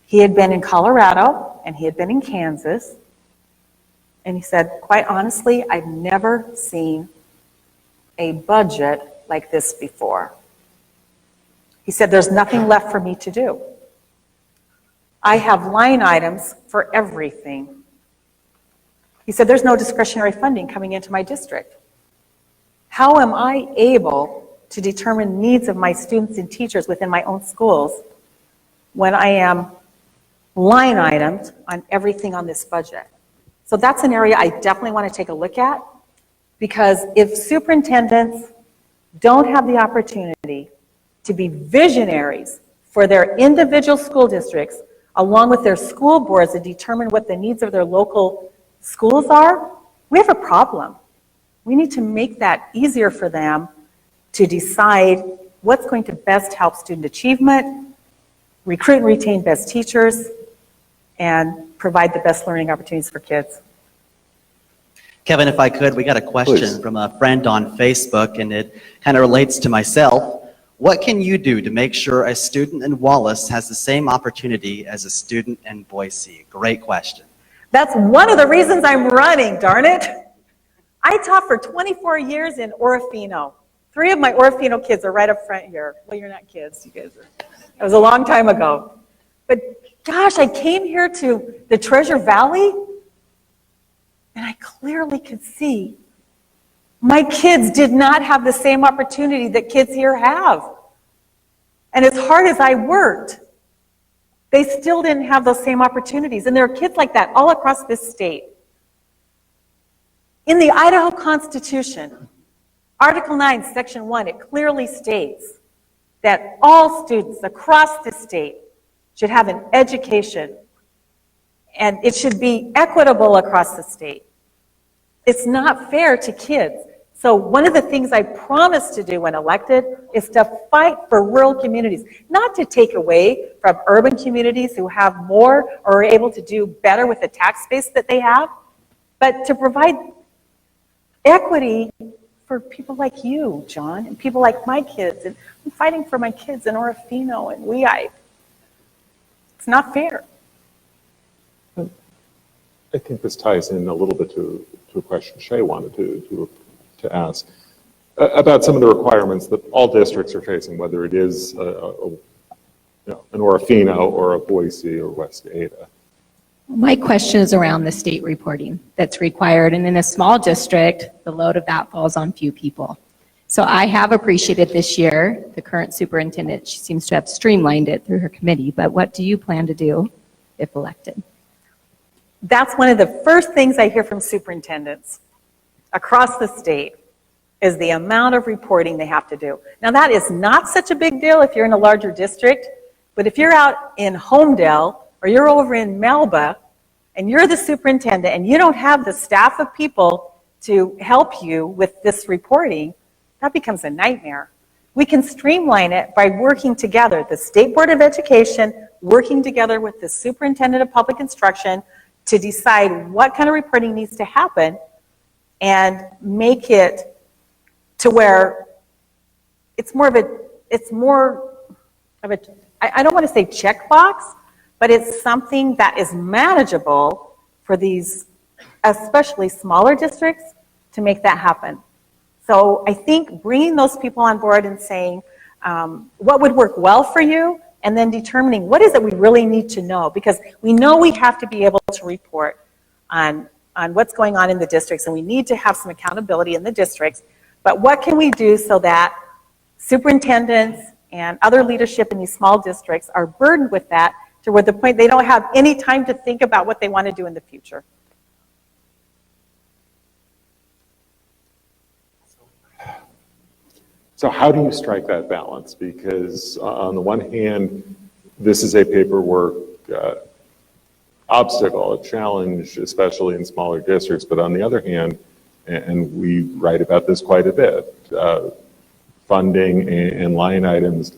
He had been in Colorado and he had been in Kansas. And he said, quite honestly, I've never seen a budget like this before. He said, there's nothing left for me to do. I have line items for everything. He said, there's no discretionary funding coming into my district. How am I able to determine needs of my students and teachers within my own schools when I am line items on everything on this budget? So that's an area I definitely want to take a look at, because if superintendents don't have the opportunity to be visionaries for their individual school districts, along with their school boards, to determine what the needs of their local schools are, we have a problem. We need to make that easier for them to decide what's going to best help student achievement, recruit and retain best teachers, and provide the best learning opportunities for kids. Kevin, if I could, we got a question Please. from a friend on Facebook, and it kind of relates to myself. What can you do to make sure a student in Wallace has the same opportunity as a student in Boise? Great question. That's one of the reasons I'm running, darn it. I taught for 24 years in Orofino. 3 of my Orofino kids are right up front here. Well, you're not kids, you guys are. It was a long time ago. But gosh, I came here to the Treasure Valley, and I clearly could see my kids did not have the same opportunity that kids here have. And as hard as I worked, they still didn't have those same opportunities. And there are kids like that all across this state. In the Idaho Constitution, Article 9, Section 1, it clearly states that all students across the state should have an education, and it should be equitable across the state. It's not fair to kids. So one of the things I promised to do when elected is to fight for rural communities, not to take away from urban communities who have more or are able to do better with the tax base that they have, but to provide equity for people like you, John, and people like my kids. And I'm fighting for my kids in Orofino and Lehigh. It's not fair. I think this ties in a little bit to a question Shay wanted to ask about some of the requirements that all districts are facing, whether it is an Orofino or a Boise or West Ada. My question is around the state reporting that's required, and in a small district, the load of that falls on few people. So I have appreciated this year, the current superintendent, she seems to have streamlined it through her committee, but what do you plan to do if elected? That's one of the first things I hear from superintendents across the state is the amount of reporting they have to do. Now that is not such a big deal if you're in a larger district, but if you're out in Homedale or you're over in Melba and you're the superintendent and you don't have the staff of people to help you with this reporting, that becomes a nightmare. We can streamline it by working together, the State Board of Education working together with the Superintendent of Public Instruction to decide what kind of reporting needs to happen and make it to where it's more of a, I don't want to say checkbox, but it's something that is manageable for these, especially smaller districts, to make that happen. So I think bringing those people on board and saying, what would work well for you, and then determining what is it we really need to know, because we know we have to be able to report on what's going on in the districts, and we need to have some accountability in the districts, but what can we do so that superintendents and other leadership in these small districts are burdened with that to where the point they don't have any time to think about what they want to do in the future. So how do you strike that balance? Because on the one hand, this is a paperwork obstacle, a challenge, especially in smaller districts. But on the other hand, and we write about this quite a bit, funding and line items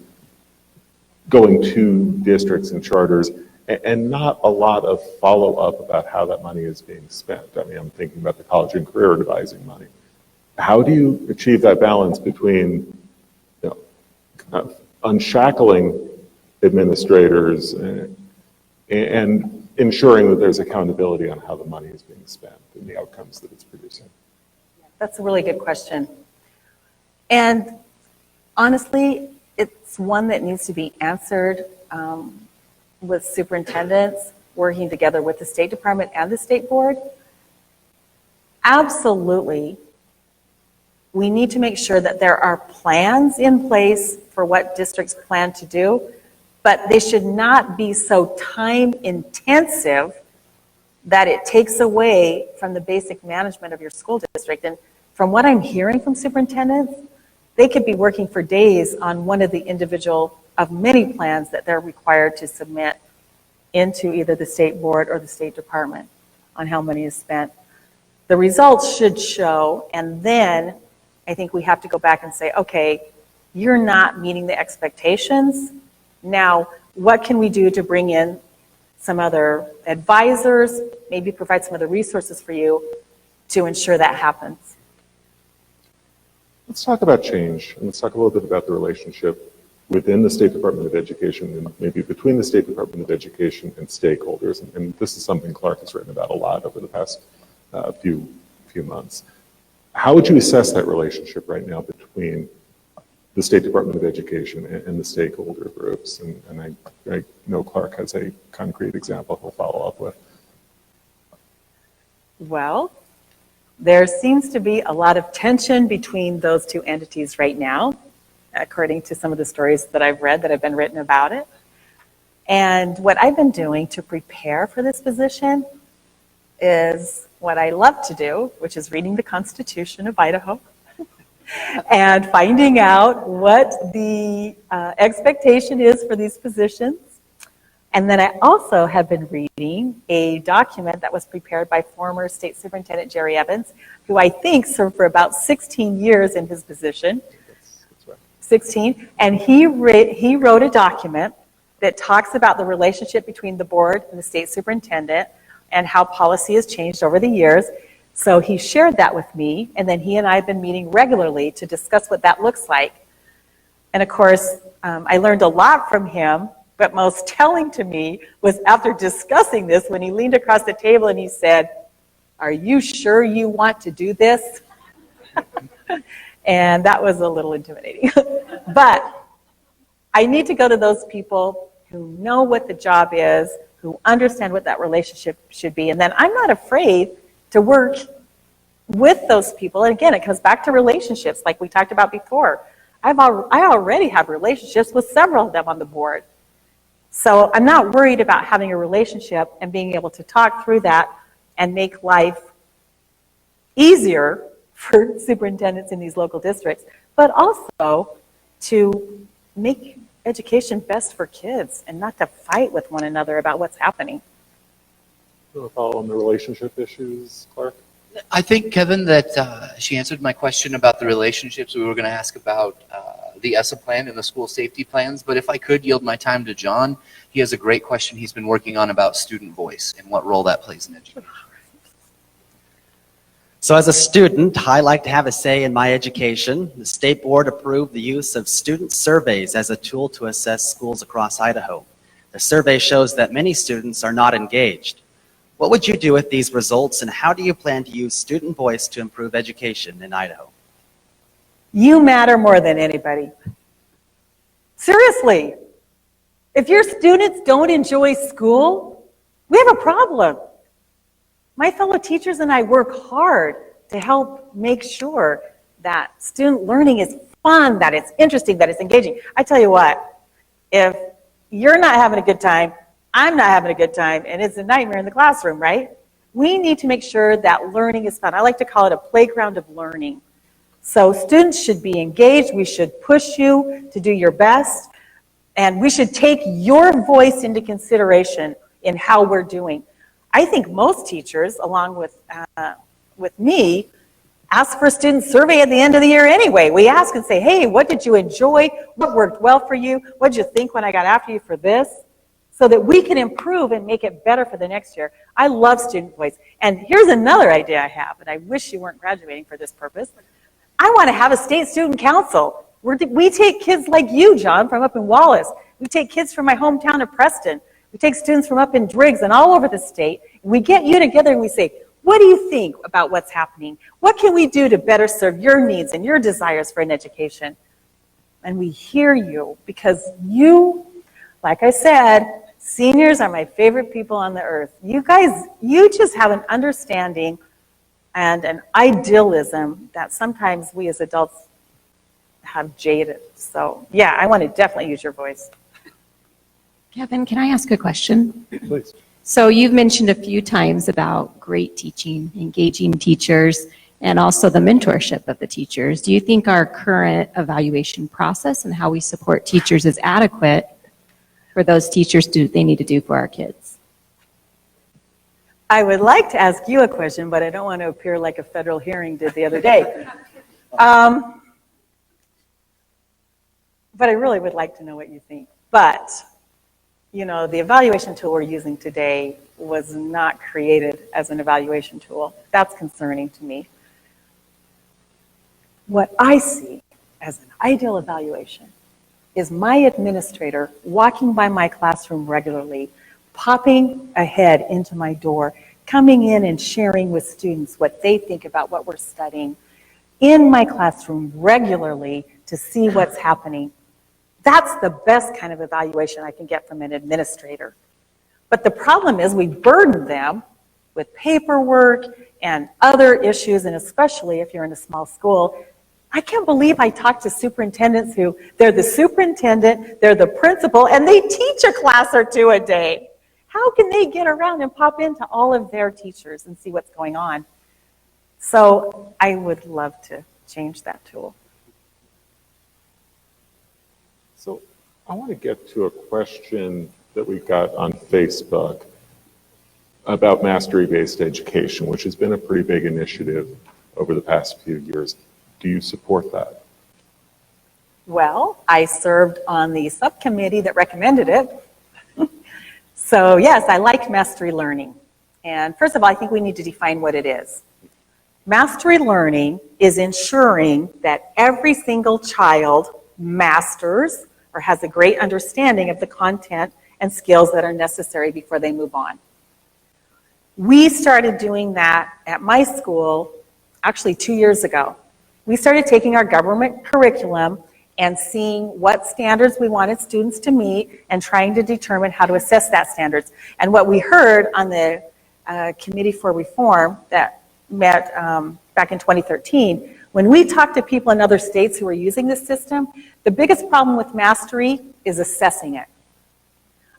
going to districts and charters, and not a lot of follow-up about how that money is being spent. I mean, I'm thinking about the college and career advising money. How do you achieve that balance between, unshackling administrators and ensuring that there's accountability on how the money is being spent and the outcomes that it's producing? That's a really good question. And honestly, it's one that needs to be answered with superintendents working together with the State Department and the State Board. Absolutely, we need to make sure that there are plans in place for what districts plan to do, but they should not be so time intensive that it takes away from the basic management of your school district. And from what I'm hearing from superintendents, they could be working for days on one of the individual of many plans that they're required to submit into either the State Board or the State Department on how money is spent. The results should show, and then I think we have to go back and say, okay, you're not meeting the expectations. Now, what can we do to bring in some other advisors, maybe provide some other resources for you to ensure that happens? Let's talk about change, and let's talk a little bit about the relationship within the State Department of Education and maybe between the State Department of Education and stakeholders. And this is something Clark has written about a lot over the past few months. How would you assess that relationship right now between the State Department of Education and the stakeholder groups? And I know Clark has a concrete example he'll follow up with. Well, there seems to be a lot of tension between those two entities right now, according to some of the stories that I've read that have been written about it. And what I've been doing to prepare for this position is what I love to do, which is reading the Constitution of Idaho and finding out what the expectation is for these positions. And then I also have been reading a document that was prepared by former State Superintendent Jerry Evans, who I think served for about 16 years in his position. That's right. 16. And he wrote a document that talks about the relationship between the board and the state superintendent and how policy has changed over the years. So he shared that with me, and then he and I have been meeting regularly to discuss what that looks like. And of course, I learned a lot from him, but most telling to me was after discussing this when he leaned across the table and he said, "Are you sure you want to do this?" And that was a little intimidating. But I need to go to those people who know what the job is, who understand what that relationship should be. And then I'm not afraid to work with those people. And again, it comes back to relationships like we talked about before. I already have relationships with several of them on the board. So I'm not worried about having a relationship and being able to talk through that and make life easier for superintendents in these local districts, but also to make education best for kids and not to fight with one another about what's happening. You want to follow on the relationship issues, Clark? I think, Kevin, that she answered my question about the relationships. We were going to ask about the ESSA plan and the school safety plans, but if I could yield my time to John, he has a great question he's been working on about student voice and what role that plays in education. So as a student, I like to have a say in my education. The State Board approved the use of student surveys as a tool to assess schools across Idaho. The survey shows that many students are not engaged. What would you do with these results, and how do you plan to use student voice to improve education in Idaho? You matter more than anybody. Seriously, if your students don't enjoy school, we have a problem. My fellow teachers and I work hard to help make sure that student learning is fun, that it's interesting, that it's engaging. I tell you what, if you're not having a good time, I'm not having a good time, and it's a nightmare in the classroom, right? We need to make sure that learning is fun. I like to call it a playground of learning. So students should be engaged. We should push you to do your best. And we should take your voice into consideration in how we're doing. I think most teachers, along with me, ask for a student survey at the end of the year anyway. We ask and say, hey, what did you enjoy? What worked well for you? What did you think when I got after you for this? So that we can improve and make it better for the next year. I love student voice. And here's another idea I have, and I wish you weren't graduating for this purpose. I want to have a state student council. We take kids like you, John, from up in Wallace. We take kids from my hometown of Preston. We take students from up in Driggs and all over the state. And we get you together and we say, what do you think about what's happening? What can we do to better serve your needs and your desires for an education? And we hear you because you, like I said, seniors are my favorite people on the earth. You guys, you just have an understanding and an idealism that sometimes we as adults have jaded. So yeah, I want to definitely use your voice. Kevin, can I ask a question? Please. So you've mentioned a few times about great teaching, engaging teachers, and also the mentorship of the teachers. Do you think our current evaluation process and how we support teachers is adequate for those teachers they need to do for our kids? I would like to ask you a question, but I don't want to appear like a federal hearing did the other day. But I really would like to know what you think. But, you know, the evaluation tool we're using today was not created as an evaluation tool. That's concerning to me. What I see as an ideal evaluation is my administrator walking by my classroom regularly, popping a head into my door, coming in and sharing with students what they think about what we're studying in my classroom regularly to see what's happening. That's the best kind of evaluation I can get from an administrator. But the problem is we burden them with paperwork and other issues, and especially if you're in a small school. I can't believe I talk to superintendents who, they're the superintendent, they're the principal, and they teach a class or two a day. How can they get around and pop into all of their teachers and see what's going on? So I would love to change that tool. So I want to get to a question that we got on Facebook about mastery-based education, which has been a pretty big initiative over the past few years. Do you support that? Well, I served on the subcommittee that recommended it. So yes, I like mastery learning. And first of all, I think we need to define what it is. Mastery learning is ensuring that every single child masters or has a great understanding of the content and skills that are necessary before they move on. We started doing that at my school actually 2 years ago. We started taking our government curriculum and seeing what standards we wanted students to meet and trying to determine how to assess that standards. And what we heard on the Committee for Reform that met back in 2013, when we talked to people in other states who were using this system, the biggest problem with mastery is assessing it.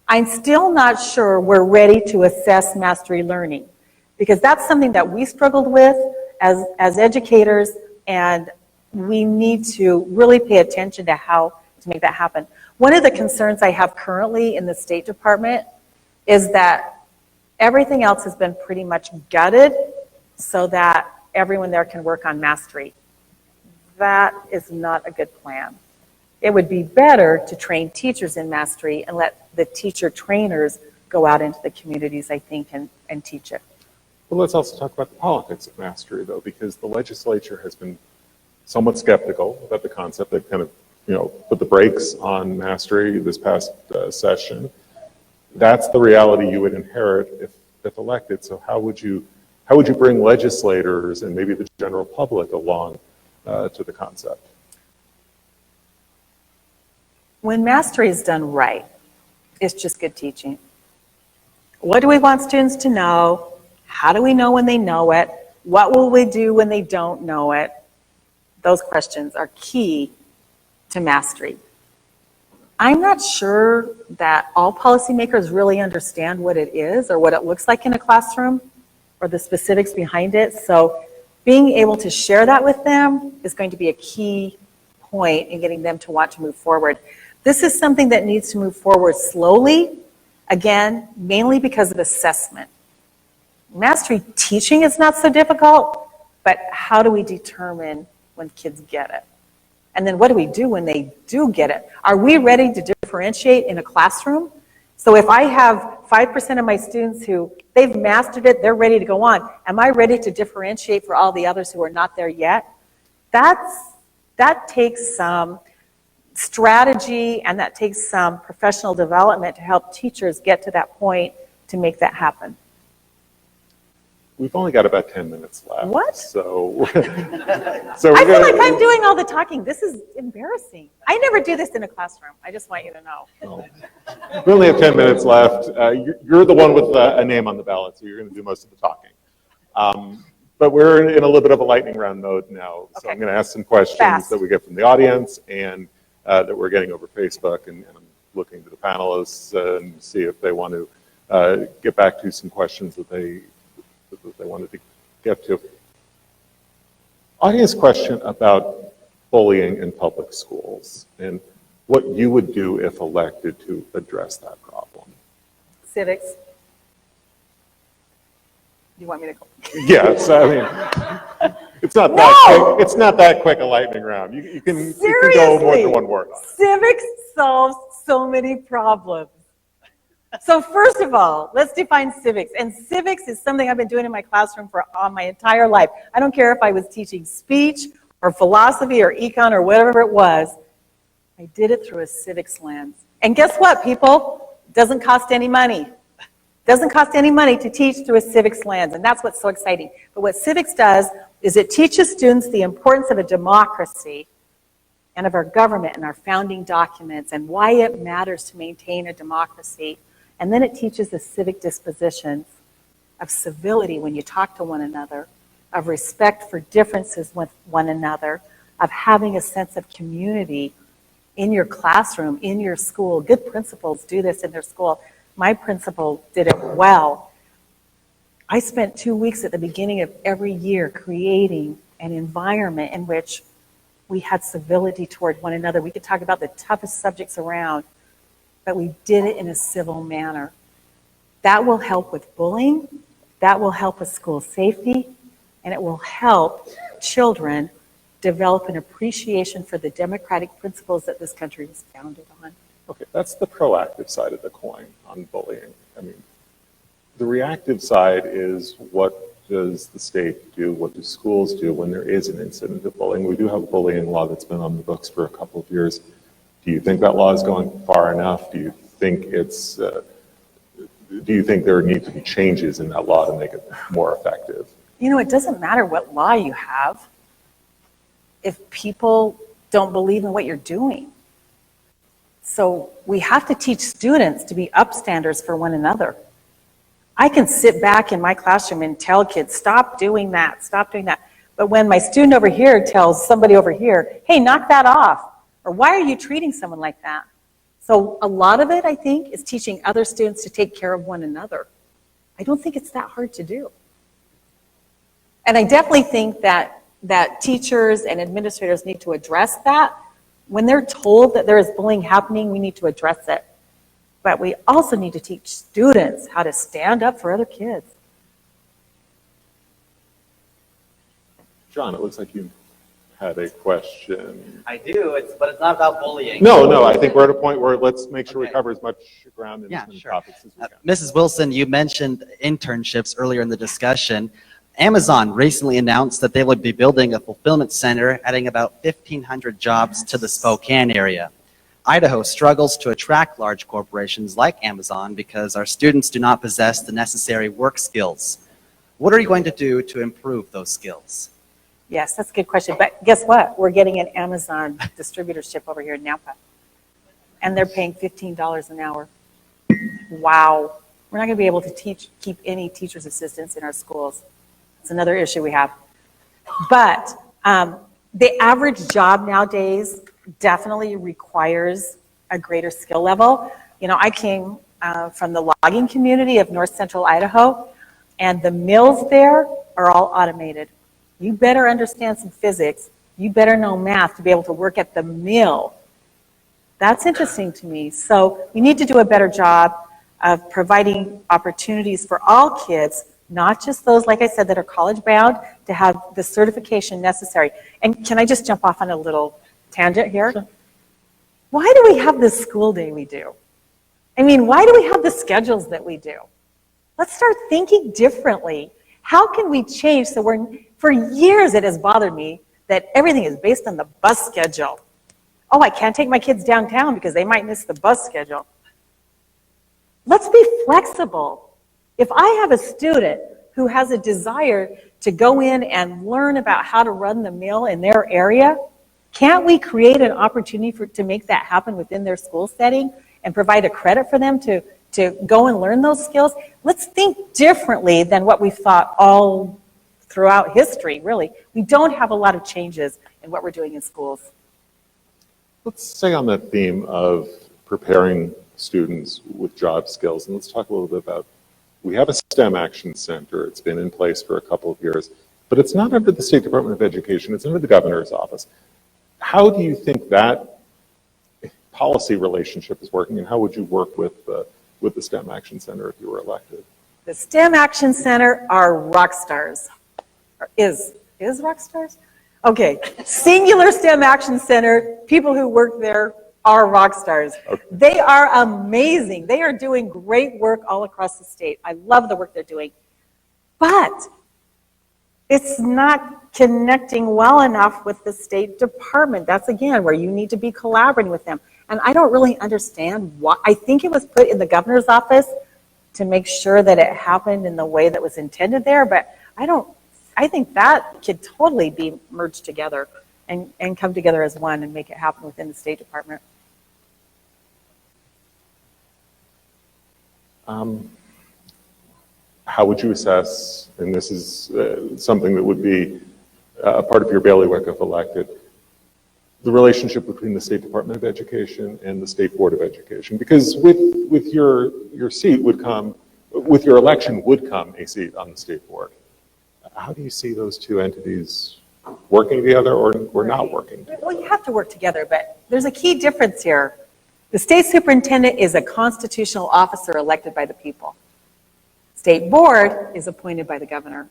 I'm still not sure we're ready to assess mastery learning because that's something that we struggled with as educators, and we need to really pay attention to how to make that happen. One of the concerns I have currently in the State Department is that everything else has been pretty much gutted so that everyone there can work on mastery. That is not a good plan. It would be better to train teachers in mastery and let the teacher trainers go out into the communities, I think, and teach it. Well, let's also talk about the politics of mastery, though, because the legislature has been somewhat skeptical about the concept. They've kind of, put the brakes on mastery this past session. That's the reality you would inherit if elected. So how would you bring legislators and maybe the general public along to the concept? When mastery is done right, it's just good teaching. What do we want students to know? How do we know when they know it? What will we do when they don't know it? Those questions are key to mastery. I'm not sure that all policymakers really understand what it is or what it looks like in a classroom or the specifics behind it. So Being able to share that with them is going to be a key point in getting them to want to move forward. This is something that needs to move forward slowly, again, mainly because of assessment. Mastery teaching is not so difficult, but how do we determine when kids get it? And then what do we do when they do get it? Are we ready to differentiate in a classroom? So if I have 5% of my students who, they've mastered it, they're ready to go on, am I ready to differentiate for all the others who are not there yet? That takes some strategy and that takes some professional development to help teachers get to that point to make that happen. We've only got about 10 minutes left. What? So, I feel like I'm doing all the talking. This is embarrassing. I never do this in a classroom. I just want you to know. we only have 10 minutes left. You're the one with a name on the ballot, so you're going to do most of the talking. But we're in a little bit of a lightning round mode now. So Okay. I'm going to ask some questions Fast. that we get from the audience and that we're getting over Facebook. And I'm looking to the panelists and see if they want to get back to some questions that they wanted to get to. Audience question about bullying in public schools and what you would do if elected to address that problem. Civics. You want me to go? Yes, I mean, it's not that quick a lightning round. You can go more than one word on it. Civics solves so many problems. So first of all, let's define civics. And civics is something I've been doing in my classroom for my entire life. I don't care if I was teaching speech or philosophy or econ or whatever it was. I did it through a civics lens. And guess what, people? It doesn't cost any money. It doesn't cost any money to teach through a civics lens, and that's what's so exciting. But what civics does is it teaches students the importance of a democracy and of our government and our founding documents and why it matters to maintain a democracy. And then it teaches the civic dispositions of civility when you talk to one another, of respect for differences with one another, of having a sense of community in your classroom, in your school. Good principals do this in their school. My principal did it well. I spent 2 weeks at the beginning of every year creating an environment in which we had civility toward one another. We could talk about the toughest subjects around, but we did it in a civil manner. That will help with bullying, that will help with school safety, and it will help children develop an appreciation for the democratic principles that this country was founded on. Okay, that's the proactive side of the coin on bullying. I mean, the reactive side is what does the state do, what do schools do when there is an incident of bullying? We do have a bullying law that's been on the books for a couple of years. Do you think that law is going far enough? Do you think there need to be changes in that law to make it more effective? You know, it doesn't matter what law you have if people don't believe in what you're doing. So we have to teach students to be upstanders for one another. I can sit back in my classroom and tell kids, stop doing that, stop doing that. But when my student over here tells somebody over here, hey, knock that off, or why are you treating someone like that? So a lot of it, I think, is teaching other students to take care of one another. I don't think it's that hard to do. And I definitely think that teachers and administrators need to address that. When they're told that there is bullying happening, we need to address it. But we also need to teach students how to stand up for other kids. John, it looks like you had a question. I do, but it's not about bullying. No, I think we're at a point where let's make sure we cover as much ground and as many topics as we can. Mrs. Wilson, you mentioned internships earlier in the discussion. Amazon recently announced that they would be building a fulfillment center, adding about 1,500 jobs to the Spokane area. Idaho struggles to attract large corporations like Amazon because our students do not possess the necessary work skills. What are you going to do to improve those skills? Yes, that's a good question. But guess what? We're getting an Amazon distributorship over here in Napa. And they're paying $15 an hour. Wow. We're not going to be able to keep any teacher's assistants in our schools. It's another issue we have. But the average job nowadays definitely requires a greater skill level. You know, I came from the logging community of north central Idaho, and the mills there are all automated. You better understand some physics. You better know math to be able to work at the mill. That's interesting to me. So we need to do a better job of providing opportunities for all kids, not just those, like I said, that are college bound, to have the certification necessary. And can I just jump off on a little tangent here? Sure. Why do we have this school day we do? I mean, why do we have the schedules that we do? Let's start thinking differently. How can we change so for years it has bothered me that everything is based on the bus schedule. Oh, I can't take my kids downtown because they might miss the bus schedule. Let's be flexible. If I have a student who has a desire to go in and learn about how to run the mill in their area, can't we create an opportunity to make that happen within their school setting and provide a credit for them to go and learn those skills? Let's think differently than what we've thought all throughout history, really. We don't have a lot of changes in what we're doing in schools. Let's stay on that theme of preparing students with job skills, and let's talk a little bit about, we have a STEM Action Center. It's been in place for a couple of years, but it's not under the State Department of Education, it's under the governor's office. How do you think that policy relationship is working, and how would you work with the STEM Action Center if you were elected? The STEM Action Center are rock stars. Is rock stars? Okay, singular STEM Action Center, people who work there are rock stars. Okay. They are amazing. They are doing great work all across the state. I love the work they're doing. But it's not connecting well enough with the State Department. That's, again, where you need to be collaborating with them. And I don't really understand why. I think it was put in the governor's office to make sure that it happened in the way that was intended there, but I think that could totally be merged together and come together as one and make it happen within the State Department. How would you assess, and this is something that would be a part of your bailiwick if elected, the relationship between the State Department of Education and the State Board of Education? Because with your seat would come, with your election would come a seat on the State Board. How do you see those two entities working together or not working together? Well, you have to work together, but there's a key difference here. The state superintendent is a constitutional officer elected by the people. State board is appointed by the governor.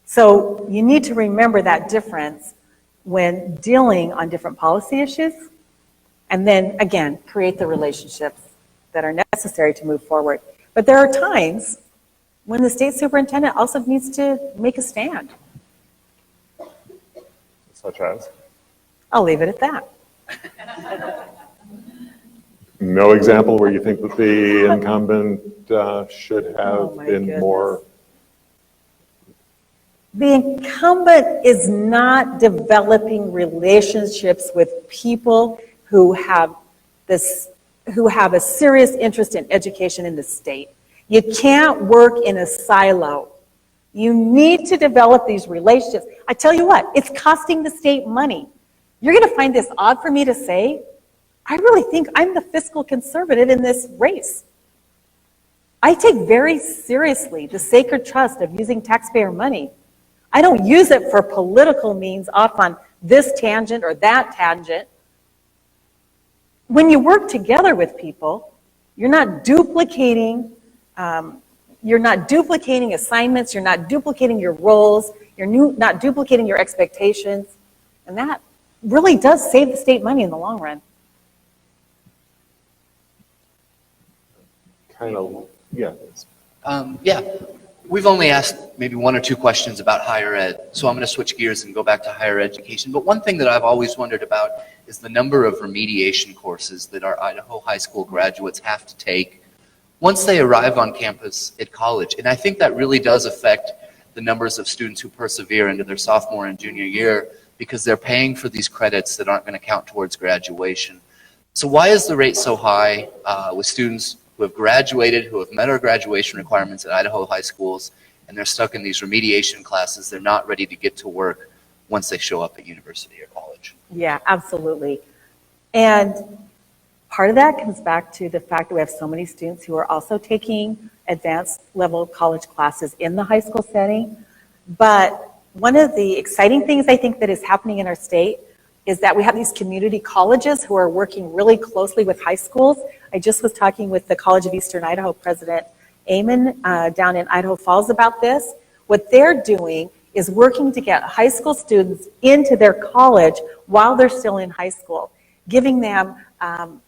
So you need to remember that difference when dealing on different policy issues, and then, again, create the relationships that are necessary to move forward. But there are times when the state superintendent also needs to make a stand. Such as? I'll leave it at that. No example where you think that the incumbent should have been more? The incumbent is not developing relationships with people who have a serious interest in education in the state. You can't work in a silo. You need to develop these relationships. I tell you what, it's costing the state money. You're going to find this odd for me to say. I really think I'm the fiscal conservative in this race. I take very seriously the sacred trust of using taxpayer money. I don't use it for political means off on this tangent or that tangent. When you work together with people, you're not duplicating assignments, you're not duplicating your roles, you're not duplicating your expectations, and that really does save the state money in the long run. Kind of, yeah. Yeah, we've only asked maybe one or two questions about higher ed, so I'm going to switch gears and go back to higher education. But one thing that I've always wondered about is the number of remediation courses that our Idaho high school graduates have to take once they arrive on campus at college. And I think that really does affect the numbers of students who persevere into their sophomore and junior year because they're paying for these credits that aren't going to count towards graduation. So why is the rate so high with students who have graduated, who have met our graduation requirements at Idaho high schools, and they're stuck in these remediation classes? They're not ready to get to work once they show up at university or college. Yeah, absolutely. And part of that comes back to the fact that we have so many students who are also taking advanced level college classes in the high school setting. But One of the exciting things I think that is happening in our state is that we have these community colleges who are working really closely with high schools. I just was talking with the College of Eastern Idaho President Amon down in Idaho Falls about this. What they're doing is working to get high school students into their college while they're still in high school, giving them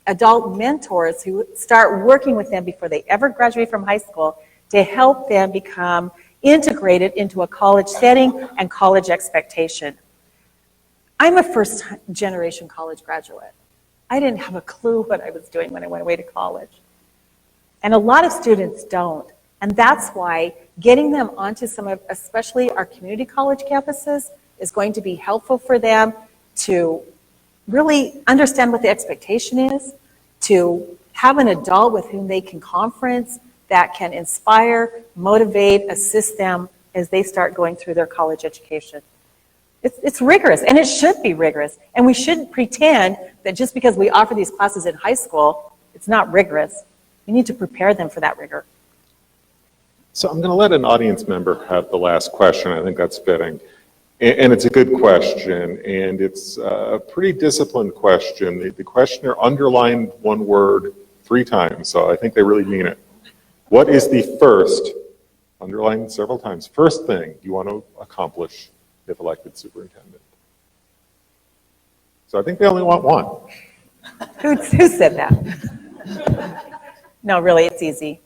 adult mentors who start working with them before they ever graduate from high school to help them become integrated into a college setting and college expectation. I'm a first-generation college graduate. I didn't have a clue what I was doing when I went away to college. And a lot of students don't. And that's why getting them onto some of, especially our community college campuses, is going to be helpful for them to really understand what the expectation is, to have an adult with whom they can conference that can inspire, motivate, assist them as they start going through their college education. It's rigorous, and it should be rigorous. And we shouldn't pretend that just because we offer these classes in high school, it's not rigorous. We need to prepare them for that rigor. So I'm going to let an audience member have the last question. I think that's fitting. And it's a good question, and it's a pretty disciplined question. The questioner underlined one word 3 times, so I think they really mean it. What is the first, underlined several times, first thing you want to accomplish if elected superintendent? So I think they only want one. Who said that? No, really, it's easy.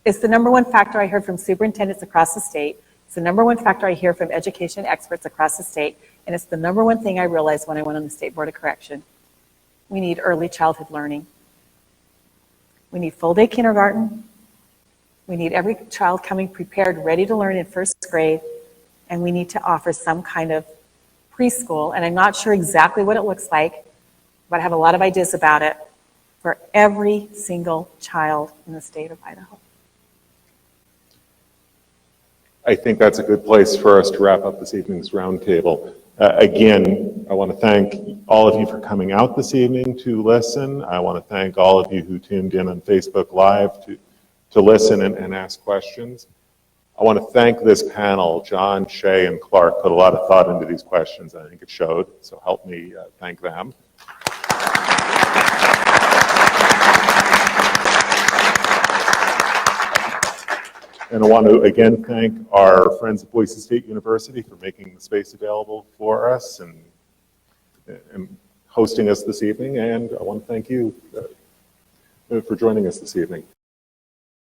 It's the number one factor I heard from superintendents across the state. It's the number one factor I hear from education experts across the state. And it's the number one thing I realized when I went on the State Board of Correction. We need early childhood learning. We need full-day kindergarten. We need every child coming prepared, ready to learn in first grade. And we need to offer some kind of preschool. And I'm not sure exactly what it looks like, but I have a lot of ideas about it for every single child in the state of Idaho. I think that's a good place for us to wrap up this evening's roundtable. Again, I want to thank all of you for coming out this evening to listen. I want to thank all of you who tuned in on Facebook Live to listen and ask questions. I want to thank this panel. John, Shay, and Clark put a lot of thought into these questions. I think it showed, so help me thank them. And I want to again thank our friends at Boise State University for making the space available for us and hosting us this evening. And I want to thank you for joining us this evening.